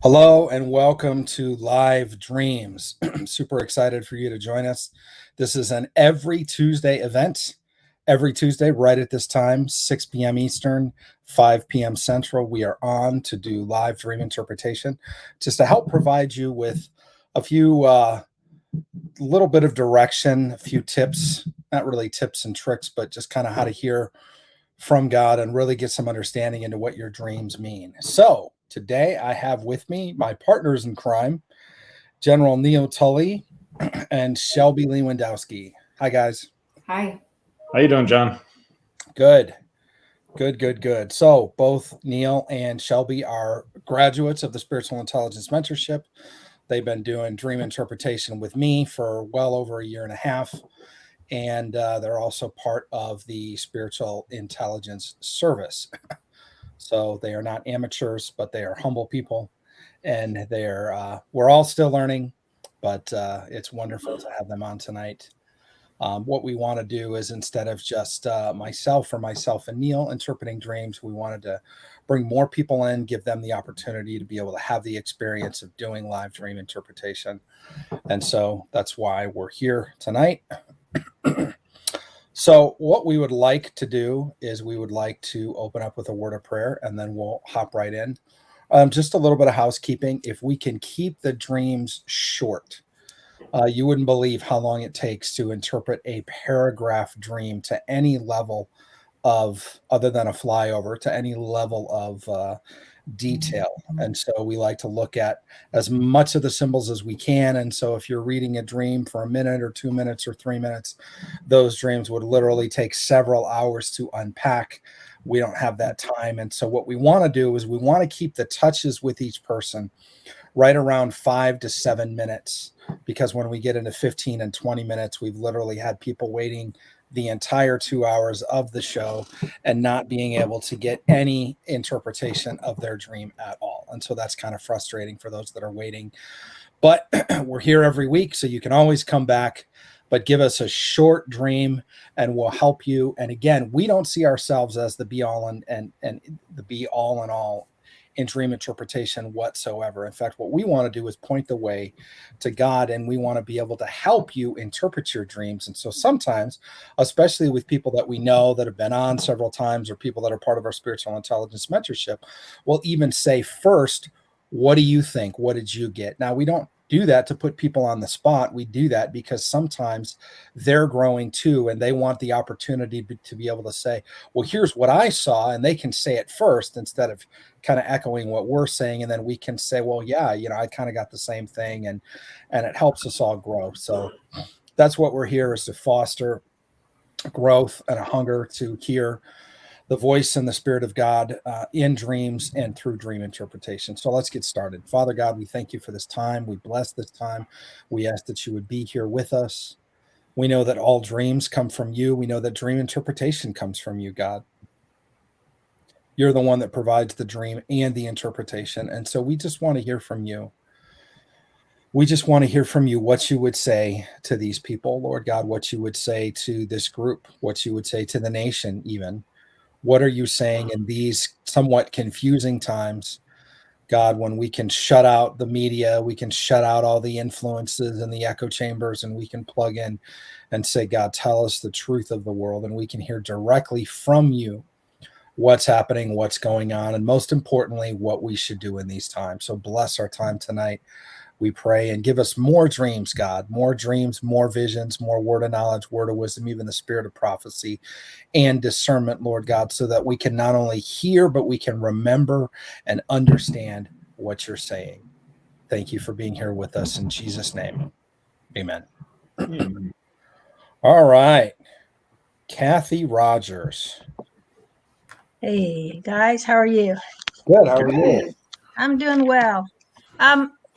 Hello and welcome to Live Dreams. Super excited for you to join us. This is an every Tuesday event. Every Tuesday, right at this time, 6 p.m. Eastern, 5 p.m. Central, we are on to do live dream interpretation just to help provide you with a few little bit of direction, a few tips, not really tips and tricks, but just kind of how to hear from God and really get some understanding into what your dreams mean. So today I have with me my partners in crime, General Neil Tolley and Shelby Lewandowski. Hi, guys. Hi. How you doing, John? Good. Good. So both Neil and Shelby are graduates of the Spiritual Intelligence Mentorship. They've been doing dream interpretation with me for well over a year and a half. And they're also part of the Spiritual Intelligence Service. So they are not amateurs, but they are humble people, and we're all still learning, but it's wonderful to have them on tonight. What we want to do is, instead of just myself and Neil interpreting dreams, we wanted to bring more people in, give them the opportunity to be able to have the experience of doing live dream interpretation. And so that's why we're here tonight. So what we would like to do is we would like to open up with a word of prayer, and then we'll hop right in. Just a little bit of housekeeping. If we can keep the dreams short, you wouldn't believe how long it takes to interpret a paragraph dream to any level of, other than a flyover, to any level of detail. And so we like to look at as much of the symbols as we can. And so if you're reading a dream for a minute or 2 minutes or 3 minutes, those dreams would literally take several hours to unpack. We don't have that time. And so what we want to do is we want to keep the touches with each person right around 5 to 7 minutes, because when we get into 15 and 20 minutes, we've literally had people waiting the entire 2 hours of the show and not being able to get any interpretation of their dream at all. And so that's kind of frustrating for those that are waiting. But we're here every week, so you can always come back, but give us a short dream and we'll help you. And again, we don't see ourselves as the be all and the be all and all in dream interpretation whatsoever. In fact, what we want to do is point the way to God, and we want to be able to help you interpret your dreams. And so sometimes, especially with people that we know that have been on several times, or people that are part of our spiritual intelligence mentorship, we'll even say first, what do you think? What did you get? Now, we don't do that to put people on the spot. We do that because sometimes they're growing too, and they want the opportunity to be able to say, well, here's what I saw, and they can say it first instead of kind of echoing what we're saying. And then we can say, well, yeah, I kind of got the same thing, and it helps us all grow. So that's what we're here, is to foster growth and a hunger to hear the voice and the Spirit of God in dreams and through dream interpretation. So let's get started. Father God, we thank you for this time. We bless this time. We ask that you would be here with us. We know that all dreams come from you. We know that dream interpretation comes from you, God. You're the one that provides the dream and the interpretation. And so we just want to hear from you. We just want to hear from you what you would say to these people, Lord God, what you would say to this group, what you would say to the nation even. What are you saying in these somewhat confusing times, God, when we can shut out the media, we can shut out all the influences and the echo chambers, and we can plug in and say, God, tell us the truth of the world, and we can hear directly from you what's happening, what's going on, and most importantly, what we should do in these times. So bless our time tonight, we pray, and give us more dreams, God, more dreams, more visions, more word of knowledge, word of wisdom, even the spirit of prophecy and discernment, Lord God, so that we can not only hear, but we can remember and understand what you're saying. Thank you for being here with us. In Jesus' name, amen. All right. Kathy Rogers. Hey guys, how are you? Good. How are you? I'm doing well.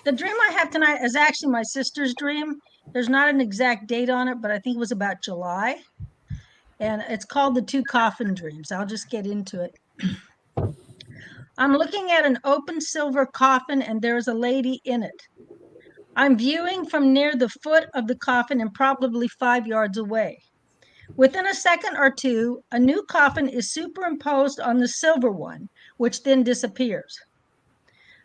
The dream I have tonight is actually my sister's dream. There's not an exact date on it, but I think it was about July. And it's called the two coffin dreams. I'll just get into it. I'm looking at an open silver coffin, and there is a lady in it. I'm viewing from near the foot of the coffin and probably 5 yards away. Within a second or two, a new coffin is superimposed on the silver one, which then disappears.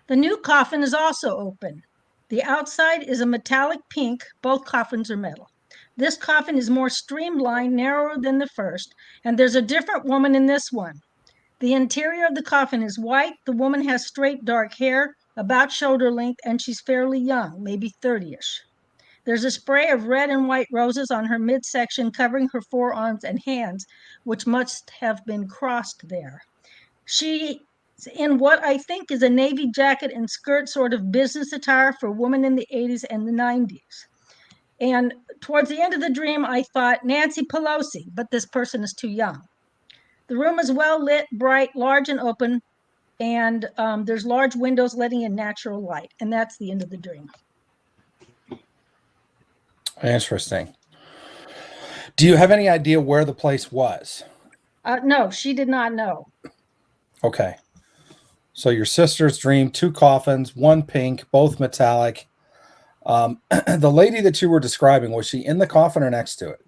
The new coffin is also open. The outside is a metallic pink. Both coffins are metal. This coffin is more streamlined, narrower than the first, and there's a different woman in this one. The interior of the coffin is white. The woman has straight dark hair, about shoulder length, and she's fairly young, maybe 30-ish. There's a spray of red and white roses on her midsection, covering her forearms and hands, which must have been crossed there. She's in what I think is a navy jacket and skirt, sort of business attire for women in the 80s and the 90s. And towards the end of the dream, I thought Nancy Pelosi, but this person is too young. The room is well lit, bright, large, and open, and there's large windows letting in natural light. And that's the end of the dream. Interesting. Do you have any idea where the place was? No, she did not know. Okay. So your sister's dream, 2 coffins, 1 pink, both metallic. The lady that you were describing, was she in the coffin or next to it?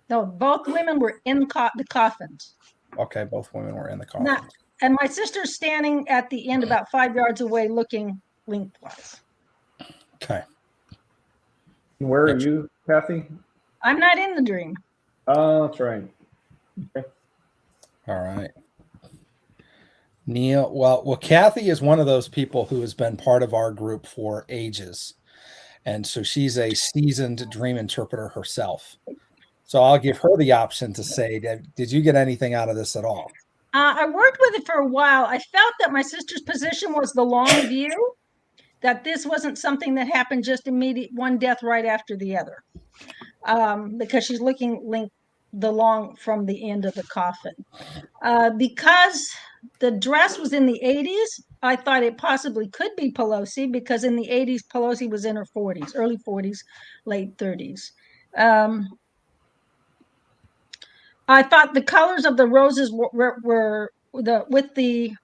No, both women were in the coffins. Okay, both women were in the coffin. Now, and my sister's standing at the end about 5 yards away looking lengthwise. Okay. Where are you, Kathy? I'm not in the dream. Oh, that's right. Okay. All right. Neil, well, Kathy is one of those people who has been part of our group for ages. And so she's a seasoned dream interpreter herself. So I'll give her the option to say, did you get anything out of this at all? I worked with it for a while. I felt that my sister's position was the long view, that this wasn't something that happened just immediate, one death right after the other, because she's looking the long from the end of the coffin. Because the dress was in the 80s, I thought it possibly could be Pelosi, because in the 80s, Pelosi was in her 40s, early 40s, late 30s. I thought the colors of the roses were the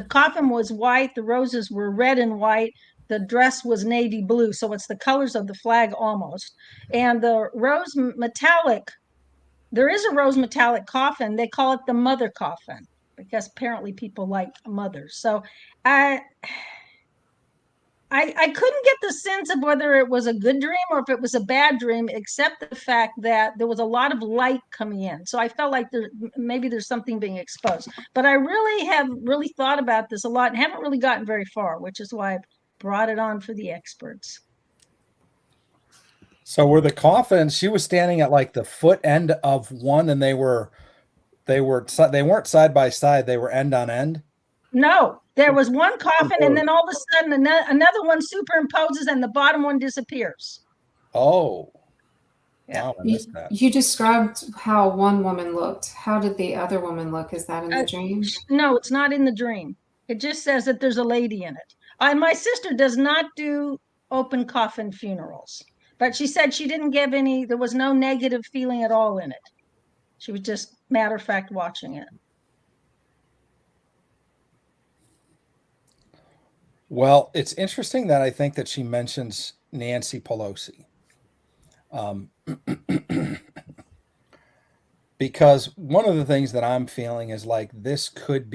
coffin was white, the roses were red and white, the dress was navy blue, so it's the colors of the flag almost. And the rose metallic, there is a rose metallic coffin. They call it the mother coffin because apparently people like mothers. So I couldn't get the sense of whether it was a good dream or if it was a bad dream, except the fact that there was a lot of light coming in. So I felt like maybe there's something being exposed. But I have really thought about this a lot and haven't really gotten very far, which is why I brought it on for the experts. So were the coffins, she was standing at like the foot end of one, and they weren't side by side, they were end on end? No, there was one coffin, and then all of a sudden another one superimposes and the bottom one disappears. Oh. Yeah. Wow, I missed that. You described how one woman looked. How did the other woman look? Is that in the dream? No, it's not in the dream. It just says that there's a lady in it. My sister does not do open coffin funerals, but she said she didn't give there was no negative feeling at all in it. She was just matter of fact watching it. Well, it's interesting that I think that she mentions Nancy Pelosi. Because one of the things that I'm feeling is like this could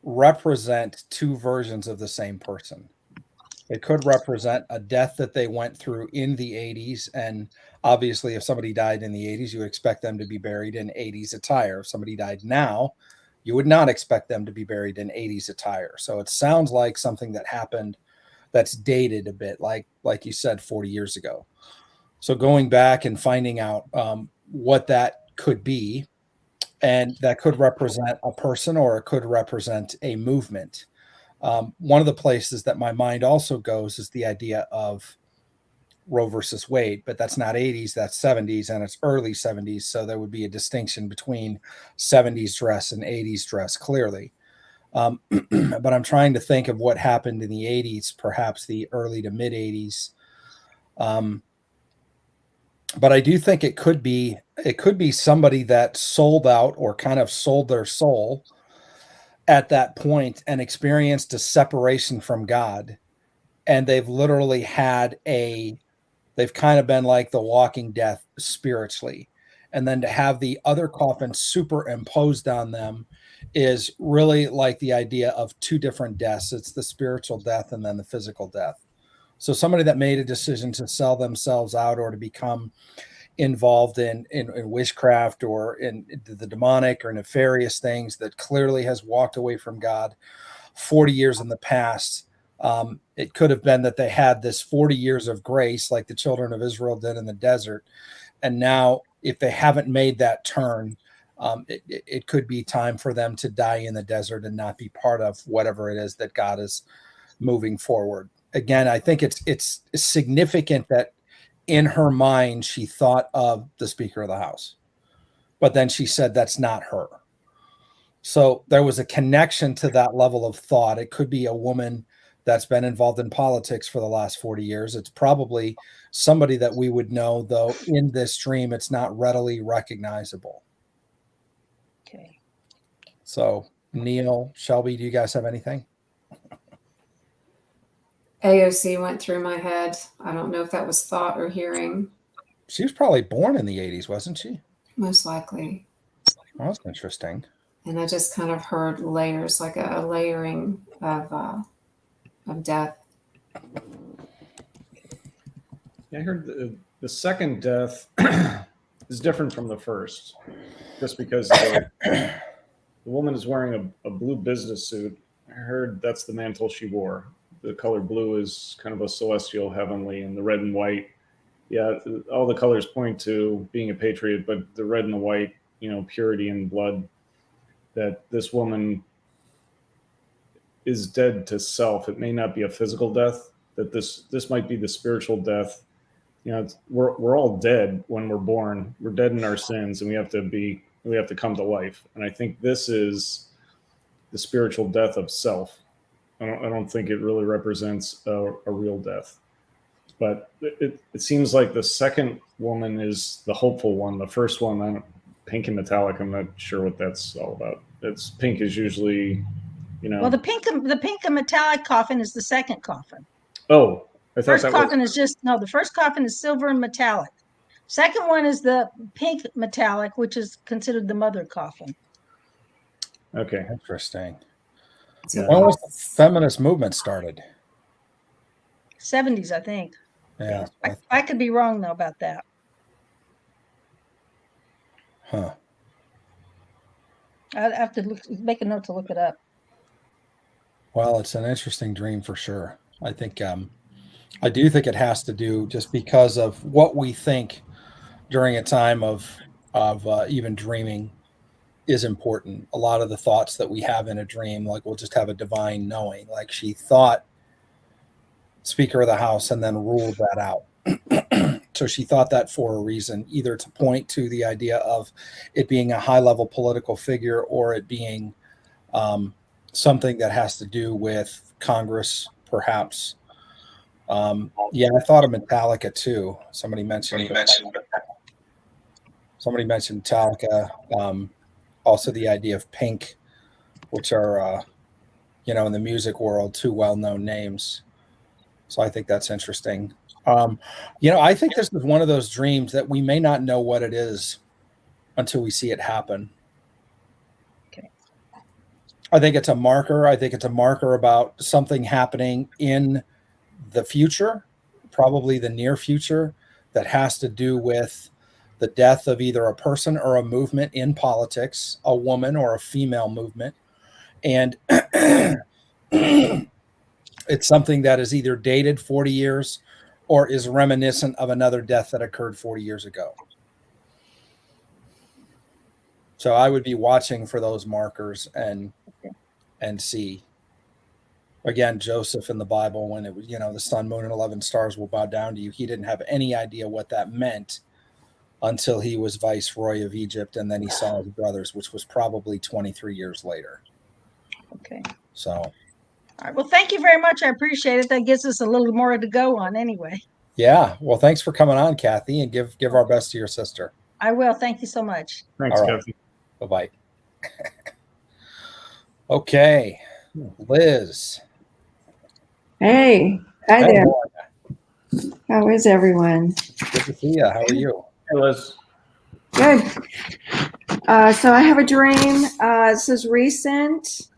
represent 2 versions of the same person. It could represent a death that they went through in the 80s. And obviously, if somebody died in the 80s, you would expect them to be buried in 80s attire. If somebody died now, you would not expect them to be buried in 80s attire. So it sounds like something that happened that's dated a bit, like you said, 40 years ago. So going back and finding out what that could be, and that could represent a person or it could represent a movement. One of the places that my mind also goes is the idea of Roe versus Wade, but that's not 80s, that's 70s, and it's early 70s. So there would be a distinction between 70s dress and 80s dress, clearly. But I'm trying to think of what happened in the 80s, perhaps the early to mid 80s. But I do think it could be somebody that sold out or kind of sold their soul at that point and experienced a separation from God. And they've literally they've kind of been like the walking death spiritually. And then to have the other coffin superimposed on them is really like the idea of two different deaths. It's the spiritual death and then the physical death. So somebody that made a decision to sell themselves out or to become involved in witchcraft or in the demonic or nefarious things, that clearly has walked away from God 40 years in the past. It could have been that they had this 40 years of grace like the children of Israel did in the desert. And now if they haven't made that turn, it could be time for them to die in the desert and not be part of whatever it is that God is moving forward. Again, I think it's significant that in her mind, she thought of the Speaker of the House, but then she said that's not her. So there was a connection to that level of thought. It could be a woman that's been involved in politics for the last 40 years. It's probably somebody that we would know, though in this dream, it's not readily recognizable. Okay. So Neil, Shelby, do you guys have anything? AOC went through my head. I don't know if that was thought or hearing. She was probably born in the 80s, wasn't she? Most likely. Oh, that's interesting. And I just kind of heard layers, like a layering of death. I heard the second death is different from the first, just because the woman is wearing a blue business suit. I heard that's the mantle she wore. The color blue is kind of a celestial, heavenly, and the red and white. Yeah, all the colors point to being a patriot, but the red and the white, purity and blood. That this woman is dead to self. It may not be a physical death. That this might be the spiritual death. We're all dead when we're born. We're dead in our sins, and we have to come to life. And I think this is the spiritual death of self. I don't think it really represents a real death, but it seems like the second woman is the hopeful one. The first one, pink and metallic, I'm not sure what that's all about. It's pink is usually, Well, the pink and metallic coffin is the second coffin. Oh, I thought First that coffin is the first coffin is silver and metallic. Second one is the pink metallic, which is considered the mother coffin. Okay. Interesting. So When was the feminist movement started? 70s, I think. Yeah. I could be wrong though about that. Huh. I'd have to make a note to look it up. Well, it's an interesting dream for sure. I think I do think it has to do just because of what we think during a time of even dreaming is important. A lot of the thoughts that we have in a dream, like we'll just have a divine knowing, like she thought Speaker of the House and then ruled that out. So she thought that for a reason, either to point to the idea of it being a high level political figure or it being something that has to do with Congress, perhaps. Yeah, I thought of Metallica too. Somebody mentioned Metallica. Also the idea of Pink, which are, in the music world, two well-known names. So I think that's interesting. I think this is one of those dreams that we may not know what it is until we see it happen. Okay. I think it's a marker. I think it's a marker about something happening in the future, probably the near future, that has to do with the death of either a person or a movement in politics, a woman or a female movement. And it's something that is either dated 40 years or is reminiscent of another death that occurred 40 years ago. So I would be watching for those markers and see. Again, Joseph in the Bible, when it was, the sun, moon, and 11 stars will bow down to you. He didn't have any idea what that meant until he was viceroy of Egypt, and then he saw his brothers, which was probably 23 years later. Okay. So, all right. Well, thank you very much. I appreciate it. That gives us a little more to go on anyway. yeah. Well, thanks for coming on, Kathy, and give our best to your sister. I will. Thank you so much. Thanks, All right. Kathy. Bye-bye. Okay. Liz. Hey, hi Hey, there. boy. How is everyone? Good to see you. How are you? Hey, Liz. Good. So I have a dream. This is recent.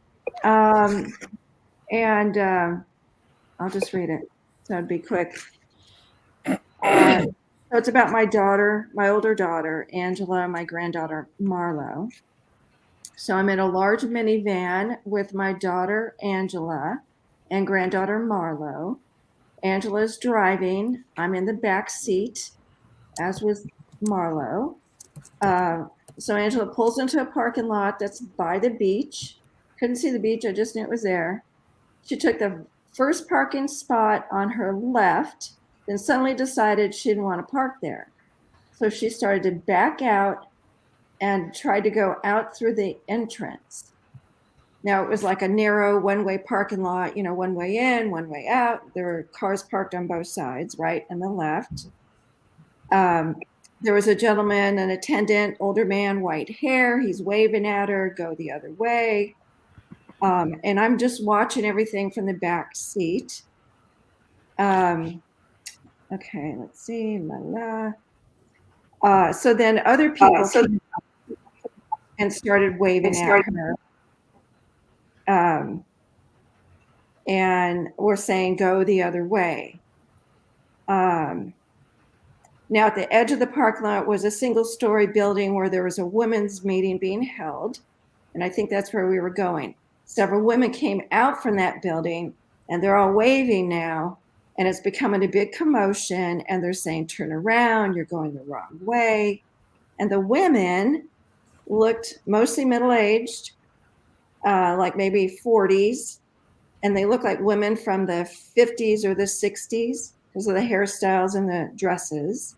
And I'll just read it. So it'd be quick. So it's about my daughter, my older daughter, Angela, and my granddaughter, Marlo. So I'm in a large minivan with my daughter, Angela, and granddaughter, Marlo. Angela's driving. I'm in the back seat, as was Marlo. So Angela pulls into a parking lot that's by the beach. Couldn't see the beach, I just knew it was there. She took the first parking spot on her left, then suddenly decided she didn't want to park there. So she started to back out and tried to go out through the entrance. Now it was like a narrow one-way parking lot, one way in, one way out. There were cars parked on both sides, right and the left. There was a gentleman, an attendant, older man, white hair. He's waving at her, go the other way. And I'm just watching everything from the back seat. Okay, let's see. So then other people came and started waving at her. And were saying, go the other way. Now, at the edge of the parking lot was a single-story building where there was a women's meeting being held, and I think that's where we were going. Several women came out from that building, and they're all waving now, and it's becoming a big commotion, and they're saying, turn around, you're going the wrong way. And the women looked mostly middle-aged, like maybe 40s, and they looked like women from the 50s or the 60s because of the hairstyles and the dresses.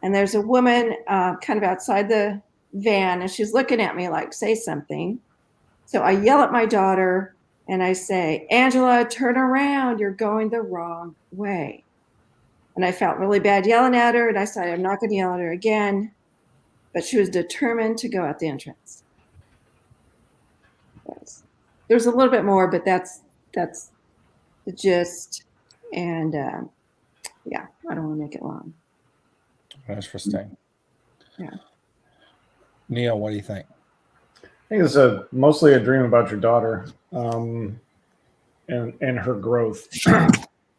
And there's a woman kind of outside the van, and she's looking at me like, say something. So I yell at my daughter, and I say, Angela, turn around. You're going the wrong way. And I felt really bad yelling at her, and I said, I'm not going to yell at her again. But she was determined to go out the entrance. There's a little bit more, but that's the gist. And yeah, I don't want to make it long. Interesting. Yeah. Neil, what do you think? I think it's mostly a dream about your daughter and her growth.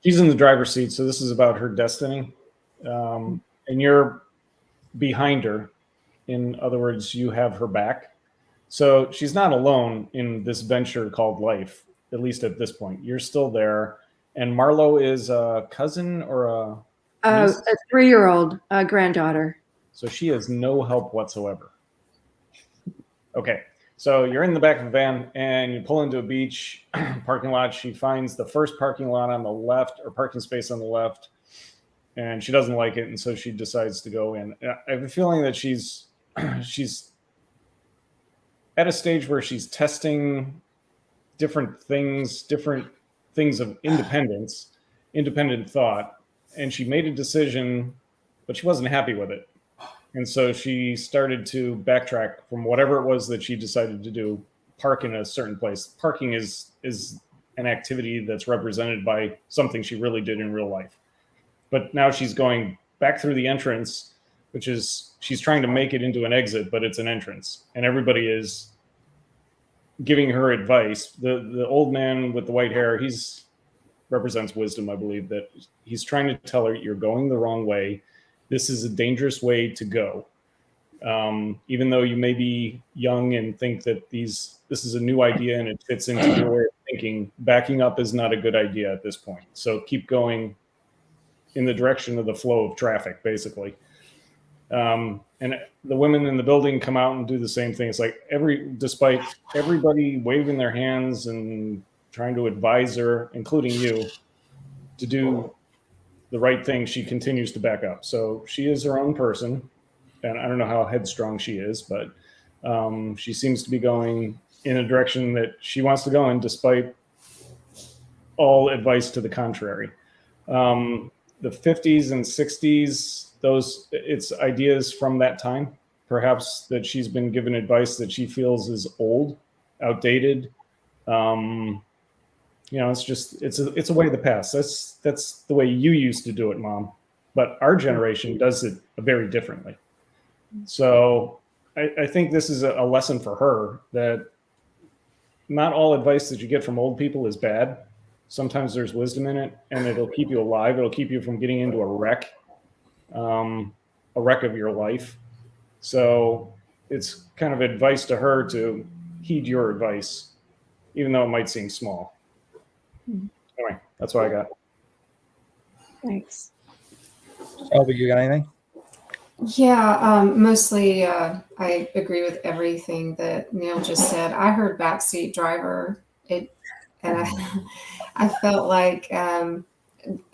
She's in the driver's seat, so this is about her destiny. And you're behind her. In other words, you have her back. So she's not alone in this venture called life, at least at this point. You're still there. And Marlo is a cousin or a niece? A 3-year-old granddaughter. So she has no help whatsoever. Okay. So you're in the back of the van and you pull into a beach parking lot. She finds the first parking lot on the left, or parking space on the left, and she doesn't like it. And so she decides to go in. I have a feeling that she's at a stage where she's testing different things of independent thought. And she made a decision, but she wasn't happy with it. And so she started to backtrack from whatever it was that she decided to do, park in a certain place. Parking is an activity that's represented by something she really did in real life. But now she's going back through the entrance, which is, she's trying to make it into an exit, but it's an entrance. And everybody is giving her advice. The old man with the white hair, represents wisdom, I believe, that he's trying to tell her, you're going the wrong way. This is a dangerous way to go. Even though you may be young and think that this is a new idea and it fits into your way of thinking, backing up is not a good idea at this point. So keep going in the direction of the flow of traffic, basically. And the women in the building come out and do the same thing. It's like despite everybody waving their hands and trying to advise her, including you, to do the right thing, she continues to back up. So she is her own person. And I don't know how headstrong she is, but she seems to be going in a direction that she wants to go in, despite all advice to the contrary. The 50s and 60s, it's ideas from that time, perhaps, that she's been given advice that she feels is old, outdated. It's a way of the past. That's the way you used to do it, Mom. But our generation does it very differently. So I think this is a lesson for her that not all advice that you get from old people is bad. Sometimes there's wisdom in it, and it'll keep you alive. It'll keep you from getting into a wreck of your life. So it's kind of advice to her to heed your advice, even though it might seem small. Anyway, that's what I got. Thanks. Shelby, you got anything? Yeah, mostly I agree with everything that Neil just said. I heard backseat driver, and I felt like, and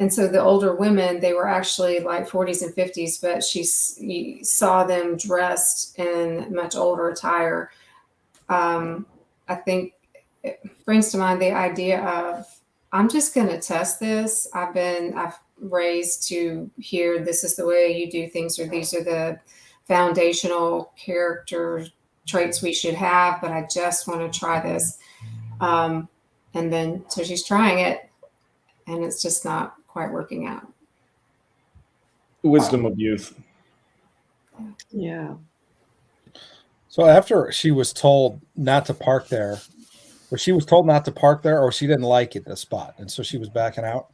so the older women, they were actually like 40s and 50s, but you saw them dressed in much older attire. I think it brings to mind the idea of, I'm just going to test this. I've raised to hear this is the way you do things, or these are the foundational character traits we should have, but I just want to try this. And then, so she's trying it, and it's just not quite working out. The wisdom of youth. Yeah. So after she was told not to park there, or she was told not to park there, or she didn't like it, the spot, and so she was backing out?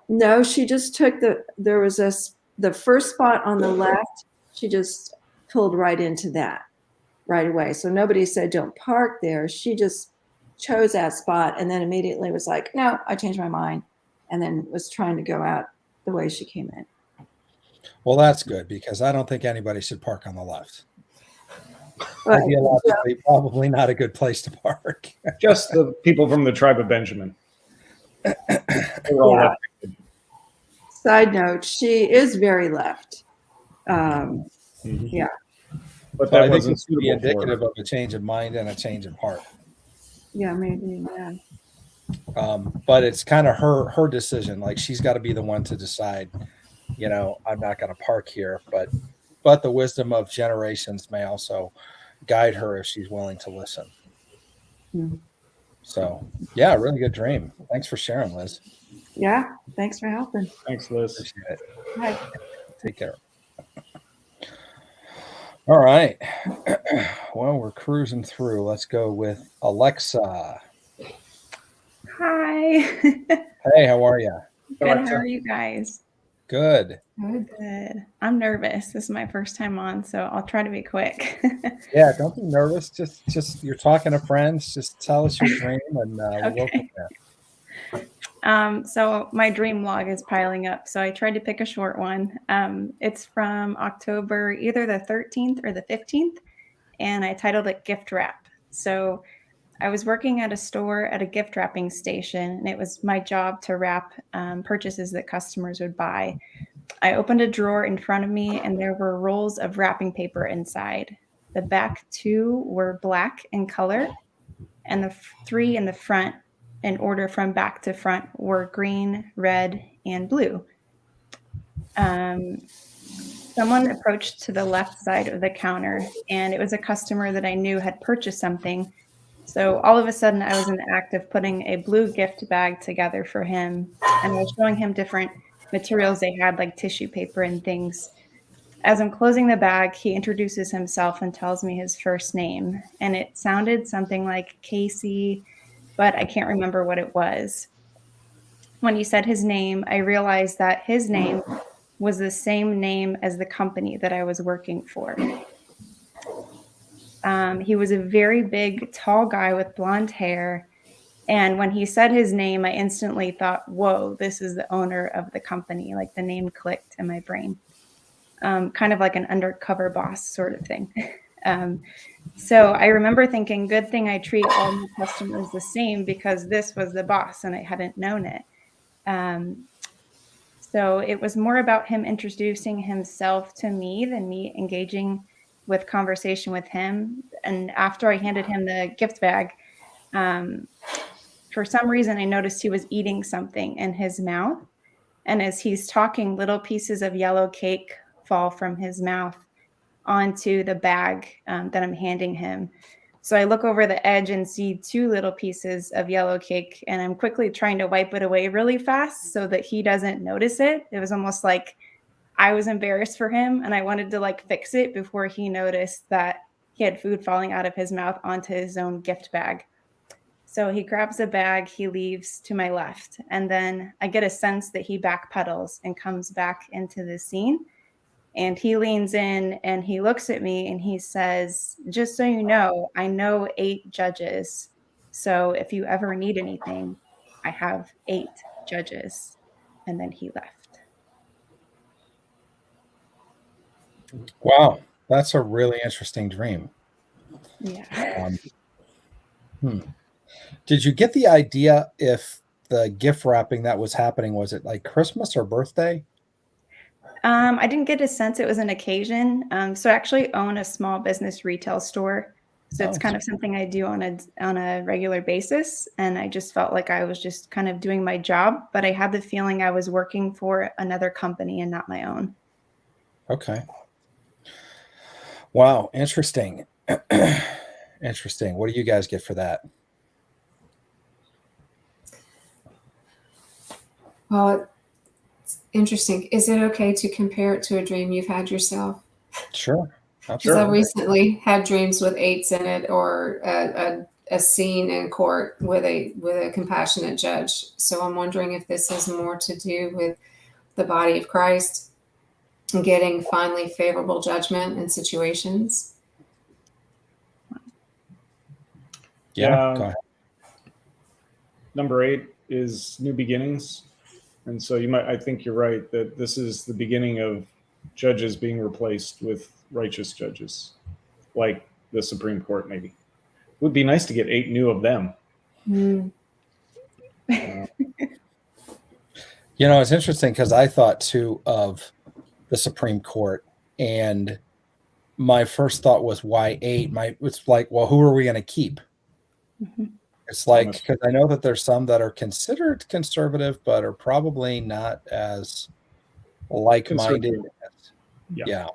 No, she just took the first spot on the left. She just pulled right into that right away. So nobody said don't park there. She just chose that spot and then immediately was like, no, I changed my mind, and then was trying to go out the way she came in. Well, that's good, because I don't think anybody should park on the left. But, Ideologically, probably not a good place to park. Just the people from the tribe of Benjamin. They were all Yeah. left. Side note, she is very left. Yeah. But So I that think wasn't it's be suitable for indicative her. of a change of mind and a change of heart. Yeah, maybe. Yeah. But it's kind of her decision. Like, she's got to be the one to decide, I'm not going to park here, but the wisdom of generations may also guide her if she's willing to listen. Hmm. So, yeah, really good dream. Thanks for sharing, Liz. Yeah. Thanks for helping. Thanks, Liz. Appreciate it. Bye. Take care. All right. Well, we're cruising through. Let's go with Alexa. Hi. Hey, how are you? Good. How are you guys? Good. Good. I'm nervous. This is my first time on, so I'll try to be quick. Yeah, don't be nervous. Just you're talking to friends. Just tell us your dream, and we'll go from there. So my dream log is piling up. So I tried to pick a short one. It's from October, either the 13th or the 15th, and I titled it Gift Wrap. So I was working at a store at a gift wrapping station, and it was my job to wrap purchases that customers would buy. I opened a drawer in front of me, and there were rolls of wrapping paper inside. The back two were black in color, and the three in the front, in order from back to front, were green, red, and blue. Someone approached to the left side of the counter, and it was a customer that I knew had purchased something. So all of a sudden, I was in the act of putting a blue gift bag together for him, and I was showing him different materials they had, like tissue paper and things. As I'm closing the bag, he introduces himself and tells me his first name, and it sounded something like Casey, but I can't remember what it was. When he said his name, I realized that his name was the same name as the company that I was working for. He was a very big, tall guy with blonde hair. And when he said his name, I instantly thought, whoa, this is the owner of the company. Like, the name clicked in my brain. Kind of like an undercover boss sort of thing. So I remember thinking, good thing I treat all my customers the same, because this was the boss and I hadn't known it. So it was more about him introducing himself to me than me engaging with conversation with him. And after I handed him the gift bag, for some reason, I noticed he was eating something in his mouth. And as he's talking, little pieces of yellow cake fall from his mouth onto the bag that I'm handing him. So I look over the edge and see two little pieces of yellow cake, and I'm quickly trying to wipe it away really fast so that he doesn't notice it. It was almost like I was embarrassed for him and I wanted to like fix it before he noticed that he had food falling out of his mouth onto his own gift bag. So he grabs a bag, he leaves to my left, and then I get a sense that he backpedals and comes back into the scene. And he leans in and he looks at me and he says, "Just so you know, I know 8 judges. So if you ever need anything, I have 8 judges." And then he left. Wow, that's a really interesting dream. Yeah. Did you get the idea if the gift wrapping that was happening, was it like Christmas or birthday? I didn't get a sense it was an occasion. So I actually own a small business retail store. So it's Oh, kind of something I do on a regular basis. And I just felt like I was just kind of doing my job, but I had the feeling I was working for another company and not my own. okay. Wow, interesting. Interesting. What do you guys get for that? Well, it's interesting. Is it okay to compare it to a dream you've had yourself? Sure. Because I Absolutely. recently had dreams with 8s in it, or a scene in court with a compassionate judge. So I'm wondering if this has more to do with the body of Christ and getting finally favorable judgment in situations. Yeah. Go ahead. Number 8 is new beginnings. And so I think you're right that this is the beginning of judges being replaced with righteous judges, like the Supreme Court, maybe. It would be nice to get 8 new of them. You know, it's interesting because I thought too of the Supreme Court, and my first thought was, why 8? It's like, well, who are we going to keep? Mm-hmm. It's like, because I know that there's some that are considered conservative, but are probably not as like-minded. Yeah.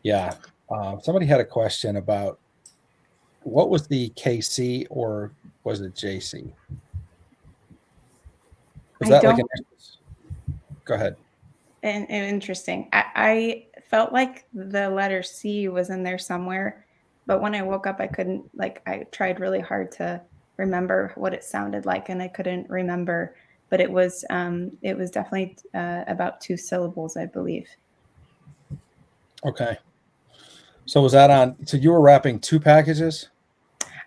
Yeah. Somebody had a question about what was the KC, or was it JC? Was that like go ahead. And interesting. I felt like the letter C was in there somewhere, but when I woke up, I couldn't, I tried really hard to remember what it sounded like, and I couldn't remember, but it was definitely about 2 syllables, I believe. Okay. So was that on, so you were wrapping 2 packages?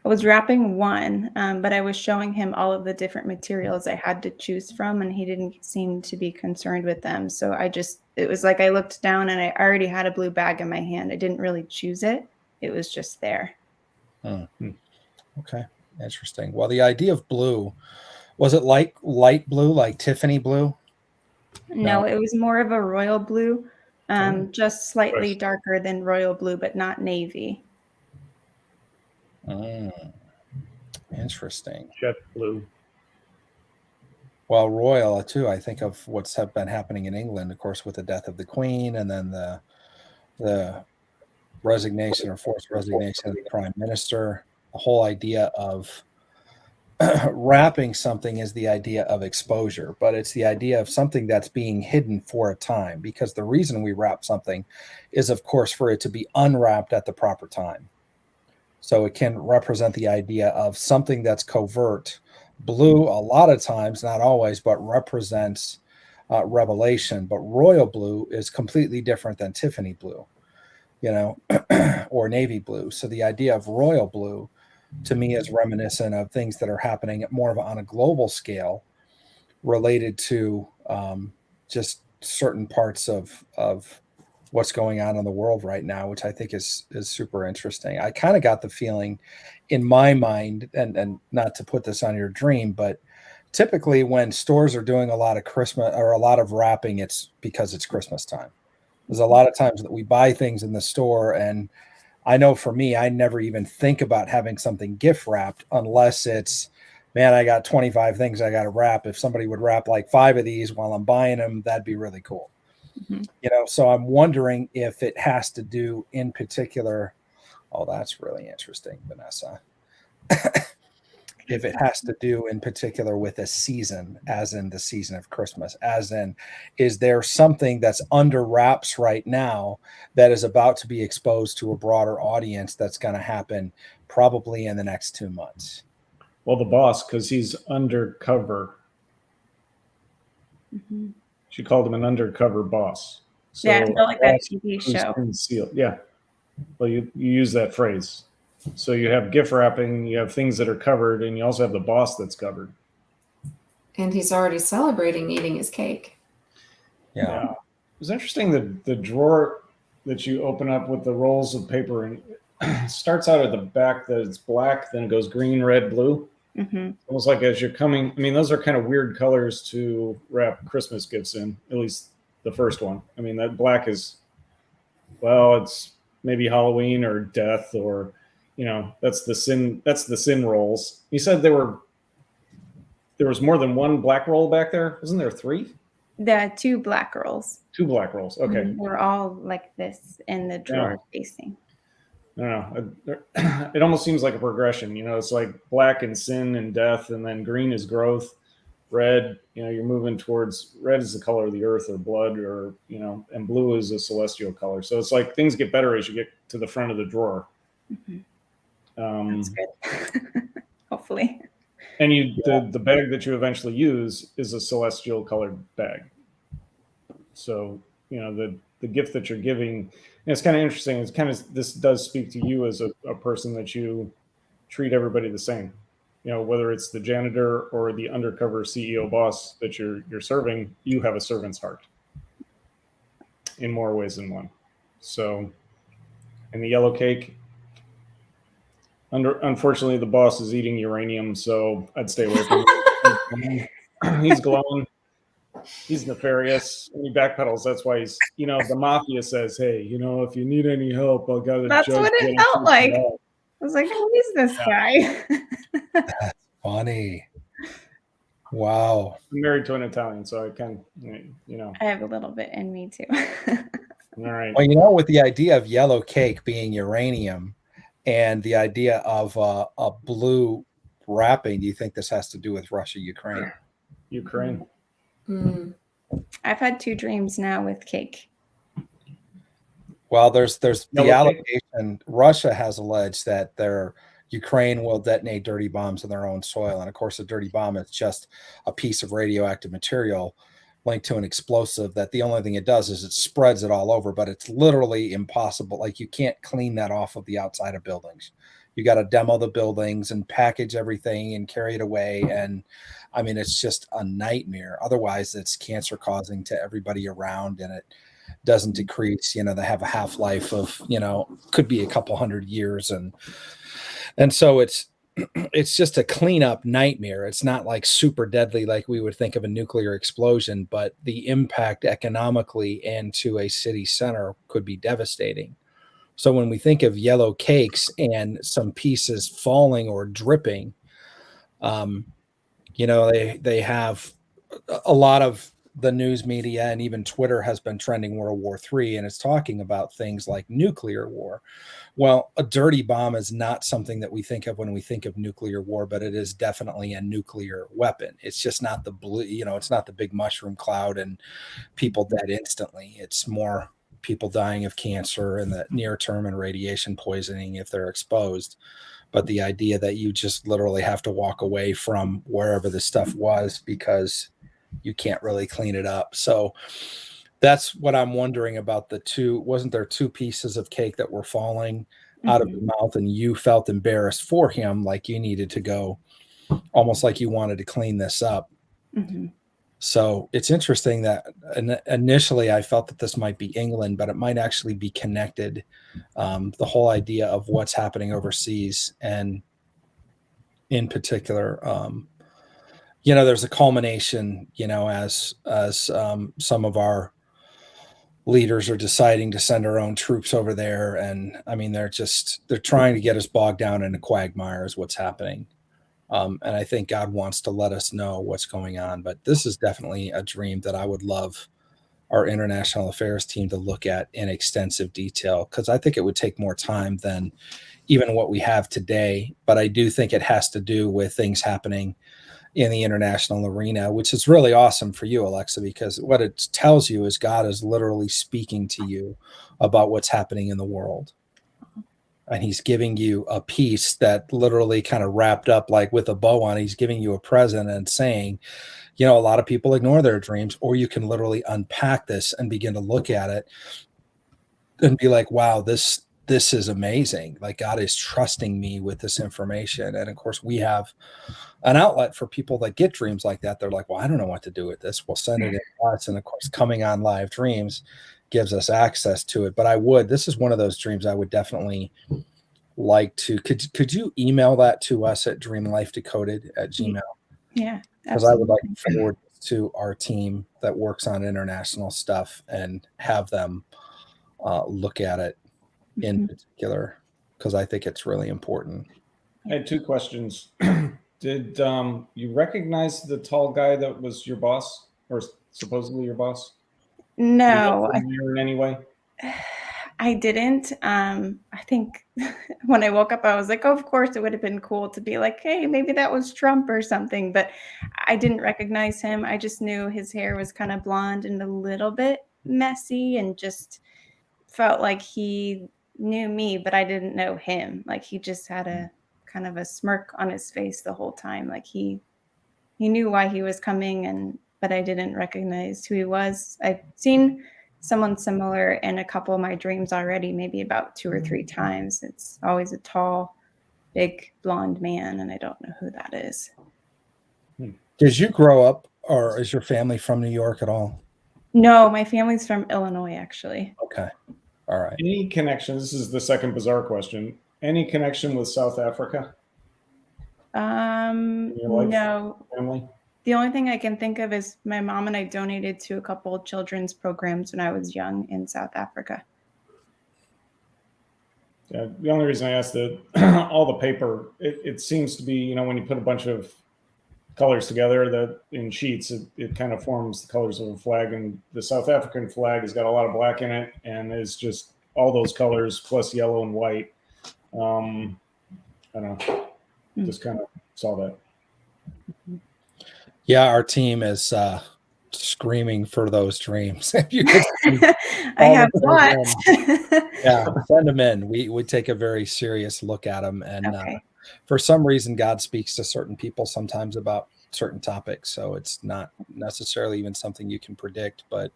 I was wrapping 1, but I was showing him all of the different materials I had to choose from, and he didn't seem to be concerned with them. So it was like I looked down and I already had a blue bag in my hand. I didn't really choose it. It was just there. Okay. Interesting. Well, the idea of blue, was it like light blue, like Tiffany blue? No, it was more of a royal blue, just slightly darker than royal blue, but not navy. Interesting. Jet blue. Well, royal too. I think of what's been happening in England, of course, with the death of the Queen, and then the resignation or forced resignation of the Prime Minister. The whole idea of wrapping something is the idea of exposure, but it's the idea of something that's being hidden for a time, because the reason we wrap something is, of course, for it to be unwrapped at the proper time. So it can represent the idea of something that's covert. Blue, a lot of times, not always, but represents revelation. But royal blue is completely different than Tiffany blue, or navy blue. So the idea of royal blue, to me, is reminiscent of things that are happening more on a global scale, related to just certain parts of what's going on in the world right now, which I think is super interesting. I kind of got the feeling in my mind, and not to put this on your dream, but typically when stores are doing a lot of Christmas or a lot of wrapping, it's because it's Christmas time. There's a lot of times that we buy things in the store, and I know for me, I never even think about having something gift wrapped unless it's, man, I got 25 things I got to wrap. If somebody would wrap like 5 of these while I'm buying them, that'd be really cool. Mm-hmm. So I'm wondering if it has to do in particular. Oh, that's really interesting, Vanessa. if it has to do in particular with a season, as in the season of Christmas, as in, is there something that's under wraps right now that is about to be exposed to a broader audience that's going to happen probably in the next 2 months? Well, the boss, because he's undercover. Mhm. She called him an undercover boss. So Yeah, I felt like that boss TV who's show. concealed. Yeah. Well, you use that phrase. So you have gift wrapping, you have things that are covered, and you also have the boss that's covered. And he's already celebrating eating his cake. Yeah. It was interesting that the drawer that you open up with the rolls of paper and it starts out at the back that it's black, then it goes green, red, blue. Hmm. Almost like as you're coming, I mean, those are kind of weird colors to wrap Christmas gifts in, at least the first one. I mean, that black is, well, it's maybe Halloween or death or, that's the sin rolls. You said there was more than one black roll back there. Isn't there 3? The 2 black rolls. 2 black rolls. Okay. They were all like this in the drawer facing. I don't know. It almost seems like a progression. It's like black and sin and death, and then green is growth. Red, you're moving towards red is the color of the earth or blood, or and blue is a celestial color. So it's like things get better as you get to the front of the drawer. Mm-hmm. That's good. Hopefully. And the bag that you eventually use is a celestial colored bag. So the gift that you're giving. And it's kind of interesting. It's kind of, this does speak to you as a person that you treat everybody the same. Whether it's the janitor or the undercover CEO boss that you're serving, you have a servant's heart in more ways than one. So, and the yellow cake, unfortunately, the boss is eating uranium, so I'd stay away from him. He's glowing. He's nefarious and he backpedals. That's why he's, the mafia says, hey, if you need any help, I got a That's judge what it getting felt you like. help. I was like, who is this guy? That's funny. Wow. I'm married to an Italian, so I can, I have a little bit in me too. All right. Well, with the idea of yellow cake being uranium and the idea of a blue wrapping, do you think this has to do with Russia, Ukraine? Ukraine. Mm. I've had 2 dreams now with cake. Well, there's the Yellow allegation. Russia has alleged that Ukraine will detonate dirty bombs in their own soil. And of course, a dirty bomb is just a piece of radioactive material linked to an explosive that the only thing it does is it spreads it all over, but it's literally impossible. Like, you can't clean that off of the outside of buildings. You got to demo the buildings and package everything and carry it away. And I mean, it's just a nightmare. Otherwise, it's cancer causing to everybody around, and it doesn't decrease. They have a half-life of, could be a couple hundred years. And so it's just a cleanup nightmare. It's not like super deadly like we would think of a nuclear explosion, but the impact economically and to a city center could be devastating. So when we think of yellow cakes and some pieces falling or dripping, they have a lot of the news media and even Twitter has been trending World War III, and it's talking about things like nuclear war. Well, a dirty bomb is not something that we think of when we think of nuclear war, but it is definitely a nuclear weapon. It's just not the blue, it's not the big mushroom cloud and people dead instantly. It's more people dying of cancer in the near term and radiation poisoning if they're exposed. But the idea that you just literally have to walk away from wherever the stuff was because you can't really clean it up. So that's what I'm wondering about the 2. Wasn't there 2 pieces of cake that were falling out of his mouth and you felt embarrassed for him, like you needed to go, almost like you wanted to clean this up? Mm-hmm. So it's interesting that initially I felt that this might be England, but it might actually be connected. The whole idea of what's happening overseas, and in particular, there's a culmination, as some of our leaders are deciding to send our own troops over there. And I mean, they're trying to get us bogged down in a quagmire is what's happening. And I think God wants to let us know what's going on. But this is definitely a dream that I would love our international affairs team to look at in extensive detail, because I think it would take more time than even what we have today. But I do think it has to do with things happening in the international arena, which is really awesome for you, Alexa, because what it tells you is God is literally speaking to you about what's happening in the world. And he's giving you a piece that literally kind of wrapped up like with a bow on. He's giving you a present and saying, a lot of people ignore their dreams, or you can literally unpack this and begin to look at it and be like, wow, this is amazing. Like, God is trusting me with this information. And of course, we have an outlet for people that get dreams like that. They're like, well, I don't know what to do with this. We'll send it in to us. And of course, coming on Live Dreams gives us access to it. But this is one of those dreams I would definitely like to, could you email that to us at dreamlifedecoded@gmail? Yeah, because I would like to forward this to our team that works on international stuff and have them look at it in particular, because I think it's really important. I had 2 questions. Did you recognize the tall guy that was your boss, or supposedly your boss? No, in any way? I didn't. I think when I woke up, I was like, oh, of course, it would have been cool to be like, hey, maybe that was Trump or something. But I didn't recognize him. I just knew his hair was kind of blonde and a little bit messy, and just felt like he knew me, but I didn't know him. Like, he just had a kind of a smirk on his face the whole time. Like he knew why he was coming, but I didn't recognize who he was. I've seen someone similar in a couple of my dreams already, maybe about 2 or 3 times. It's always a tall, big, blonde man, and I don't know who that is. Did you grow up, or is your family from New York at all? No, my family's from Illinois, actually. Okay. All right. Any connection? This is the second bizarre question. Any connection with South Africa? No. Family? The only thing I can think of is my mom and I donated to a couple of children's programs when I was young in South Africa. Yeah, the only reason I asked that, all the paper, it seems to be, when you put a bunch of colors together that in sheets, it kind of forms the colors of a flag. And the South African flag has got a lot of black in it, and is just all those colors plus yellow and white. I don't know. Just kind of saw that. Yeah, our team is screaming for those dreams. If you could I have lots. Yeah, send them in. We take a very serious look at them, and Okay. For some reason, God speaks to certain people sometimes about certain topics. So it's not necessarily even something you can predict. But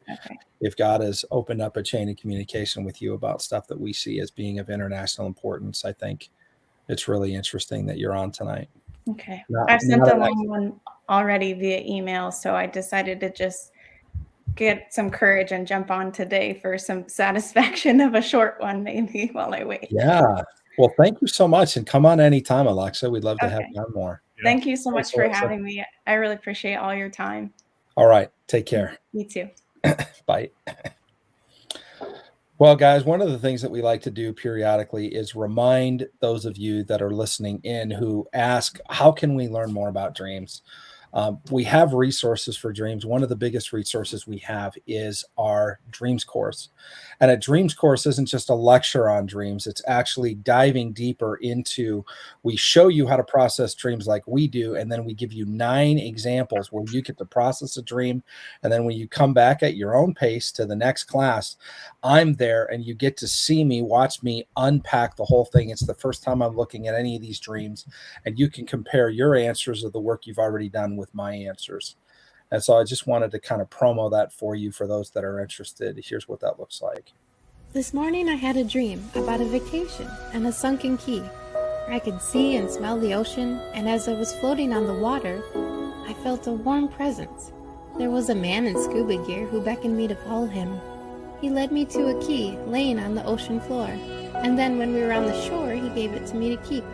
if God has opened up a chain of communication with you about stuff that we see as being of international importance, I think it's really interesting that you're on tonight. Okay. I've sent a long one already via email, so I decided to just get some courage and jump on today for some satisfaction of a short one, maybe, while I wait. Yeah. Well, thank you so much. And come on anytime, Alexa. We'd love to have you on more. Yeah. Thank you so much for Alexa. having me. I really appreciate all your time. All right. Take care. You too. Bye. Well, guys, one of the things that we like to do periodically is remind those of you that are listening in who ask, how can we learn more about dreams? We have resources for dreams. One of the biggest resources we have is our dreams course. And a dreams course isn't just a lecture on dreams. It's actually diving deeper into, we show you how to process dreams like we do. And then we give you 9 examples where you get to process a dream. And then when you come back at your own pace to the next class, I'm there and you get to see me, watch me unpack the whole thing. It's the first time I'm looking at any of these dreams, and you can compare your answers of the work you've already done with my answers. And so I just wanted to kind of promo that for you, for those that are interested. Here's what that looks like. This morning I had a dream about a vacation and a sunken key. I could see and smell the ocean, and as I was floating on the water, I felt a warm presence. There was a man in scuba gear who beckoned me to follow him. He led me to a key laying on the ocean floor, and then when we were on the shore, he gave it to me to keep.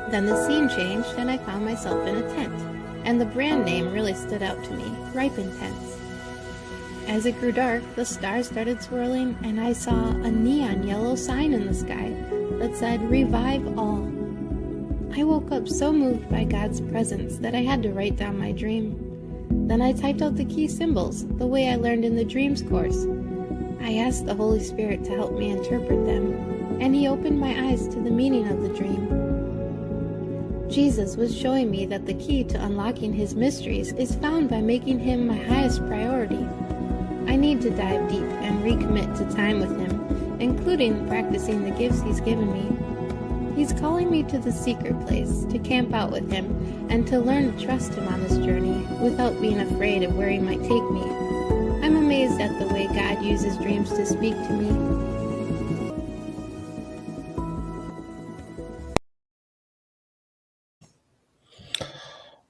Then the scene changed and I found myself in a tent, and the brand name really stood out to me, Ripen Tents. As it grew dark, the stars started swirling, and I saw a neon yellow sign in the sky that said, Revive All. I woke up so moved by God's presence that I had to write down my dream. Then I typed out the key symbols, the way I learned in the dreams course. I asked the Holy Spirit to help me interpret them. and he opened my eyes to the meaning of the dream. Jesus was showing me that the key to unlocking his mysteries is found by making him my highest priority. I need to dive deep and recommit to time with him, including practicing the gifts he's given me. He's calling me to the secret place to camp out with him and to learn to trust him on this journey without being afraid of where he might take me. I'm amazed at the way God uses dreams to speak to me.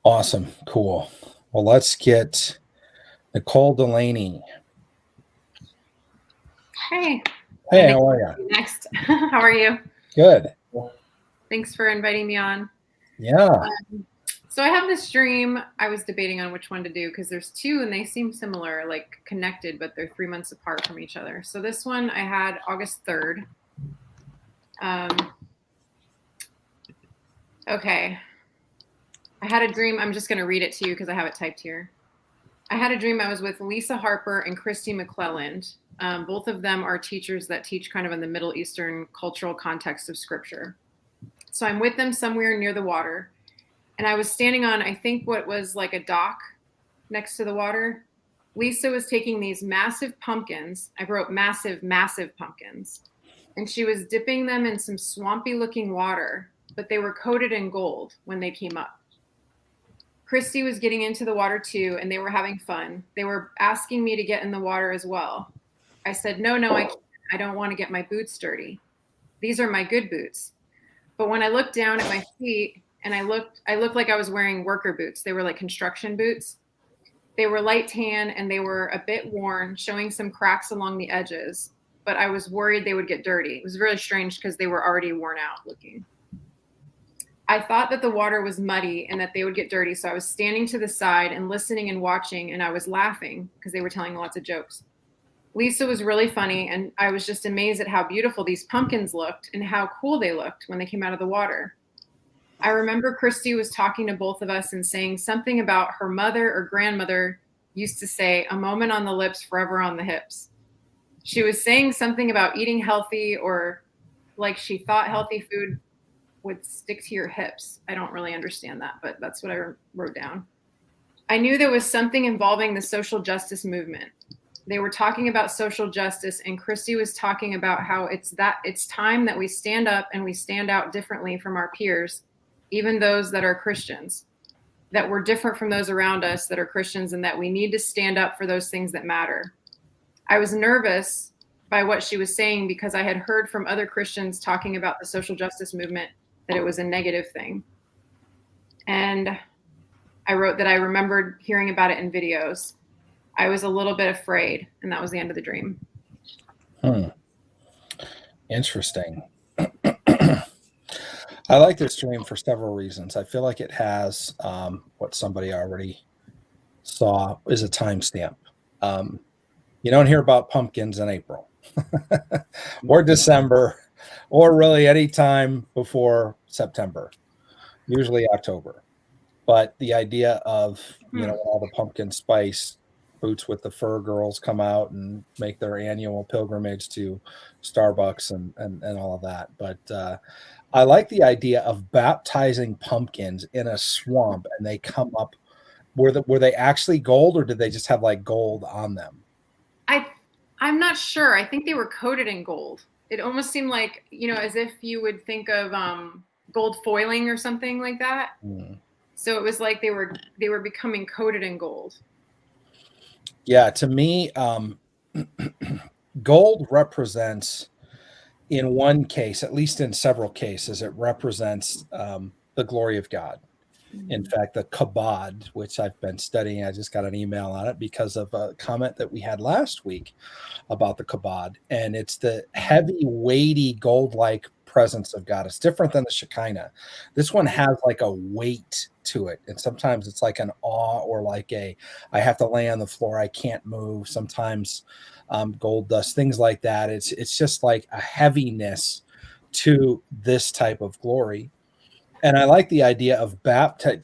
Awesome. Cool. Well, let's get Nicole Delaney. Hey. Hey, how are you? Next. How are you? Good. Thanks for inviting me on. Yeah. So I have this dream. I was debating on which one to do because there's two and they seem similar, like connected, but they're 3 months apart from each other. So this one I had August 3rd. Okay. I had a dream. I'm just going to read it to you because I have it typed here. I had a dream I was with Lisa Harper and Christy McClelland. Both of them are teachers that teach kind of in the Middle Eastern cultural context of scripture. So I'm with them somewhere near the water. And I was standing on, I think, what was like a dock next to the water. Lisa was taking these massive pumpkins. I wrote massive, massive pumpkins. And she was dipping them in some swampy looking water, but they were coated in gold when they came up. Christy was getting into the water too, and they were having fun. They were asking me to get in the water as well. I said, no, I can't. I don't want to get my boots dirty. These are my good boots. But when I looked down at my feet and I looked like I was wearing worker boots. They were like construction boots. They were light tan and they were a bit worn, showing some cracks along the edges, but I was worried they would get dirty. It was really strange because they were already worn out looking. I thought that the water was muddy and that they would get dirty. So I was standing to the side and listening and watching, and I was laughing because they were telling lots of jokes. Lisa was really funny, and I was just amazed at how beautiful these pumpkins looked and how cool they looked when they came out of the water. I remember Christy was talking to both of us and saying something about her mother or grandmother used to say, a moment on the lips, forever on the hips. She was saying something about eating healthy, or like she thought healthy food would stick to your hips. I don't really understand that, but that's what I wrote down. I knew there was something involving the social justice movement. They were talking about social justice, and Christy was talking about how it's time that we stand up and we stand out differently from our peers, even those that are Christians, that we're different from those around us that are Christians, and that we need to stand up for those things that matter. I was nervous by what she was saying because I had heard from other Christians talking about the social justice movement that it was a negative thing. And I wrote that I remembered hearing about it in videos. I was a little bit afraid, and that was the end of the dream. Interesting. I like this dream for several reasons. I feel like it has what somebody already saw is a timestamp. You don't hear about pumpkins in April or December or really any time before September, usually October. But the idea of, when all the pumpkin spice boots with the fur girls come out and make their annual pilgrimage to Starbucks and all of that. But I like the idea of baptizing pumpkins in a swamp and they come up. Were they actually gold, or did they just have like gold on them? I'm not sure. I think they were coated in gold. It almost seemed like, as if you would think of gold foiling or something like that. So it was like they were becoming coated in gold. Yeah, to me, gold represents, in one case, at least in several cases, it represents the glory of God. In fact, the kabod, which I've been studying, I just got an email on it because of a comment that we had last week about the kabod. And it's the heavy, weighty, gold-like presence of God. It's different than the Shekinah. This one has like a weight to it. And sometimes it's like an awe, or like I have to lay on the floor, I can't move. Sometimes gold dust, things like that. It's just like a heaviness to this type of glory. And I like the idea of